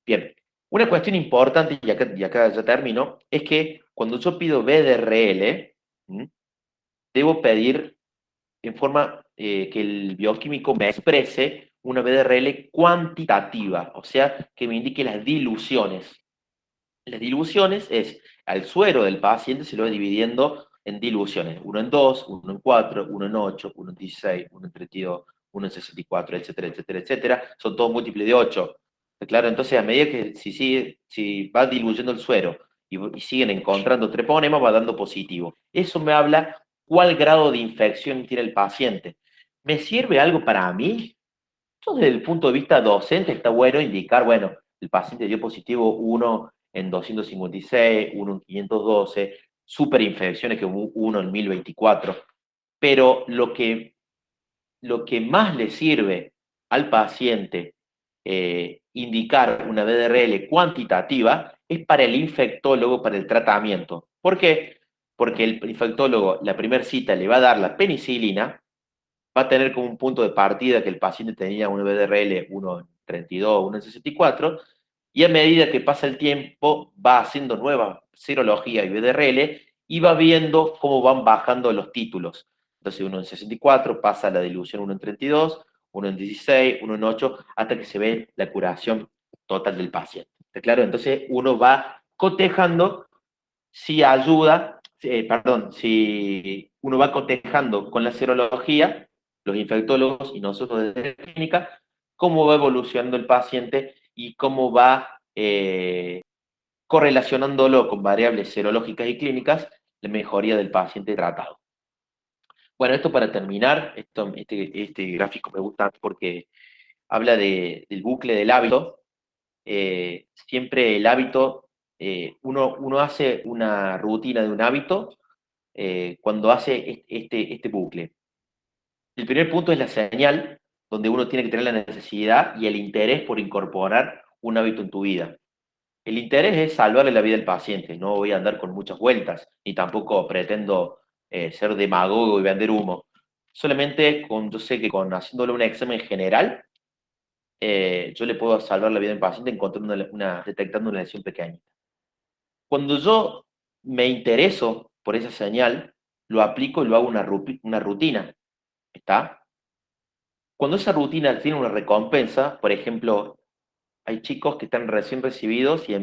Speaker 2: bien. Una cuestión importante, y acá ya termino, es que cuando yo pido BDRL, debo pedir en forma que el bioquímico me exprese una BDRL cuantitativa, o sea, que me indique las diluciones. Las diluciones es, al suero del paciente se lo va dividiendo en diluciones, 1 en 2, 1 en 4, 1 en 8, 1 en 16, 1 en 32, 1 en 64, etcétera, etcétera, etcétera. Son todos múltiples de 8. Claro, entonces a medida que si va diluyendo el suero y siguen encontrando treponema, va dando positivo. Eso me habla cuál grado de infección tiene el paciente. ¿Me sirve algo para mí? Entonces, desde el punto de vista docente, está bueno indicar, bueno, el paciente dio positivo 1 en 256, 1 en 512, superinfecciones que 1 en 1024, pero lo que más le sirve al paciente indicar una BDRL cuantitativa es para el infectólogo, para el tratamiento. ¿Por qué? Porque el infectólogo, la primera cita, le va a dar la penicilina, va a tener como un punto de partida que el paciente tenía una BDRL 1 en 32, 1 en 64, y a medida que pasa el tiempo va haciendo nueva serología y BDRL y va viendo cómo van bajando los títulos. Entonces 1 en 64 pasa a la dilución 1 en 32, 1 en 16, 1 en 8, hasta que se ve la curación total del paciente. ¿Está claro? Entonces uno va cotejando si uno va cotejando con la serología, los infectólogos y nosotros desde la clínica, cómo va evolucionando el paciente y cómo va correlacionándolo con variables serológicas y clínicas, la mejoría del paciente tratado. Bueno, esto para terminar, este gráfico me gusta porque habla del bucle del hábito. Siempre el hábito, uno hace una rutina de un hábito cuando hace este bucle. El primer punto es la señal, donde uno tiene que tener la necesidad y el interés por incorporar un hábito en tu vida. El interés es salvarle la vida al paciente, no voy a andar con muchas vueltas, ni tampoco pretendo ser demagogo y vender humo. Solamente yo sé que haciéndole un examen general, yo le puedo salvar la vida al paciente detectando una lesión pequeña. Cuando yo me intereso por esa señal, lo aplico y lo hago una rutina. ¿Está? Cuando esa rutina tiene una recompensa, por ejemplo, Hay chicos que están recién recibidos y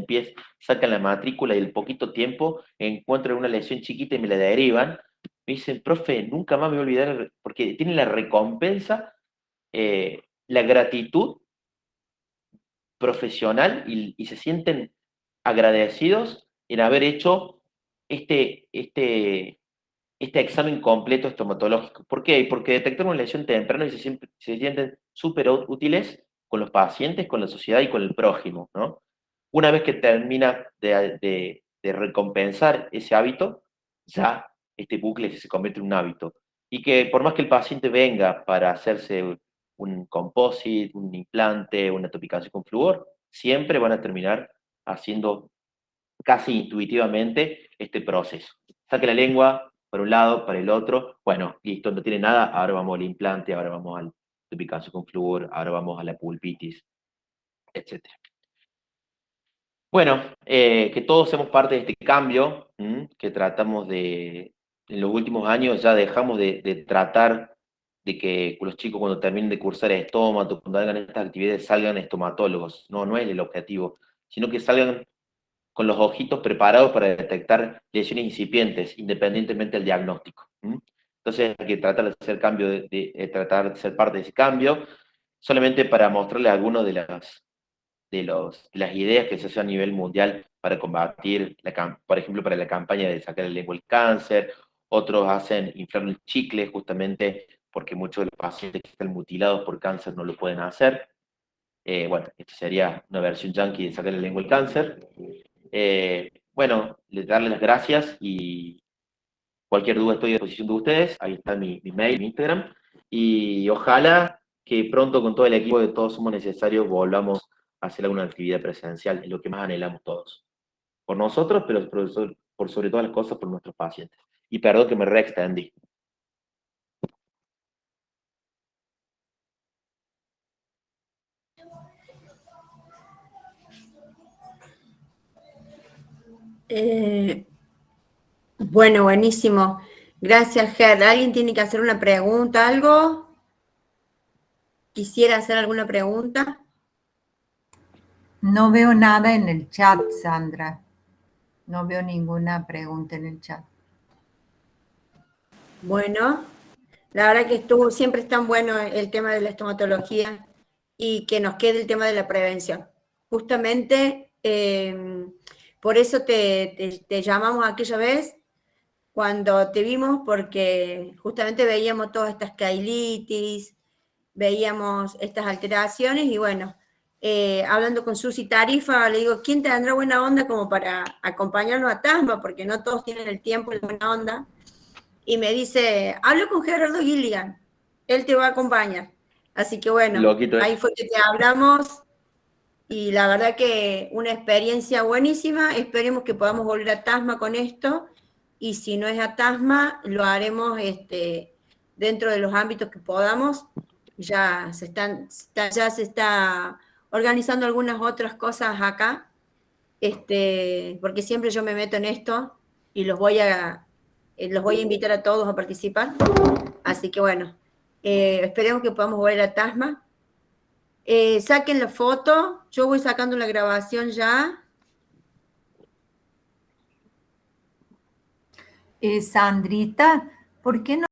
Speaker 2: sacan la matrícula y al poquito tiempo encuentran una lesión chiquita y me la derivan. Me dicen, profe, nunca más me voy a olvidar, porque tienen la recompensa, la gratitud profesional y se sienten agradecidos en haber hecho este examen completo estomatológico. ¿Por qué? Porque detectaron una lesión temprana y se sienten súper útiles con los pacientes, con la sociedad y con el prójimo, ¿no? Una vez que termina de recompensar ese hábito, ya este bucle se convierte en un hábito. Y que por más que el paciente venga para hacerse un composite, un implante, una topicación con flúor, siempre van a terminar haciendo casi intuitivamente este proceso. Saque la lengua para un lado, para el otro, bueno, listo, no tiene nada, ahora vamos al implante, ahora vamos al topicación con flúor, ahora vamos a la pulpitis, etc. Bueno, que todos somos parte de este cambio, que tratamos en los últimos años ya dejamos de tratar de que los chicos cuando terminen de cursar estomato, cuando hagan estas actividades, salgan estomatólogos. No, no es el objetivo, sino que salgan con los ojitos preparados para detectar lesiones incipientes, independientemente del diagnóstico. Entonces hay que tratar de hacer cambio, tratar de ser parte de ese cambio, solamente para mostrarles algunas de las ideas que se hacen a nivel mundial para combatir, por ejemplo, para la campaña de sacar la lengua del cáncer. Otros hacen inflar el chicle justamente porque muchos de los pacientes que están mutilados por cáncer no lo pueden hacer. Bueno, esta sería una versión yankee de sacar la lengua del cáncer. Bueno, darles las gracias y cualquier duda estoy a disposición de ustedes. Ahí está mi mail, mi Instagram. Y ojalá que pronto con todo el equipo de Todos Somos Necesarios volvamos a hacer alguna actividad presencial, es lo que más anhelamos todos. Por nosotros, pero por sobre todas las cosas, por nuestros pacientes. Y perdón que me reextendí.
Speaker 1: Bueno, buenísimo. Gracias, Ger. ¿Alguien tiene que hacer una pregunta, algo? ¿Quisiera hacer alguna pregunta?
Speaker 3: No veo nada en el chat, Sandra. No veo ninguna pregunta en el chat.
Speaker 1: Bueno, la verdad que siempre es tan bueno el tema de la estomatología y que nos quede el tema de la prevención. Justamente por eso te llamamos aquella vez cuando te vimos, porque justamente veíamos todas estas cailitis, veíamos estas alteraciones y bueno, hablando con Susi Tarifa, le digo, ¿quién tendrá buena onda como para acompañarnos a TASMA? Porque no todos tienen el tiempo y la buena onda. Y me dice, hablo con Gerardo Gilligan, él te va a acompañar. Así que bueno,
Speaker 2: Loquito,
Speaker 1: ahí fue que te hablamos y la verdad que una experiencia buenísima. Esperemos que podamos volver a TASMA con esto y si no es a TASMA, lo haremos dentro de los ámbitos que podamos. Ya se está organizando algunas otras cosas acá, porque siempre yo me meto en esto y los voy a invitar a todos a participar. Así que bueno, esperemos que podamos volver a TASMA. Saquen la foto, yo voy sacando la grabación ya.
Speaker 3: Sandrita, ¿por qué no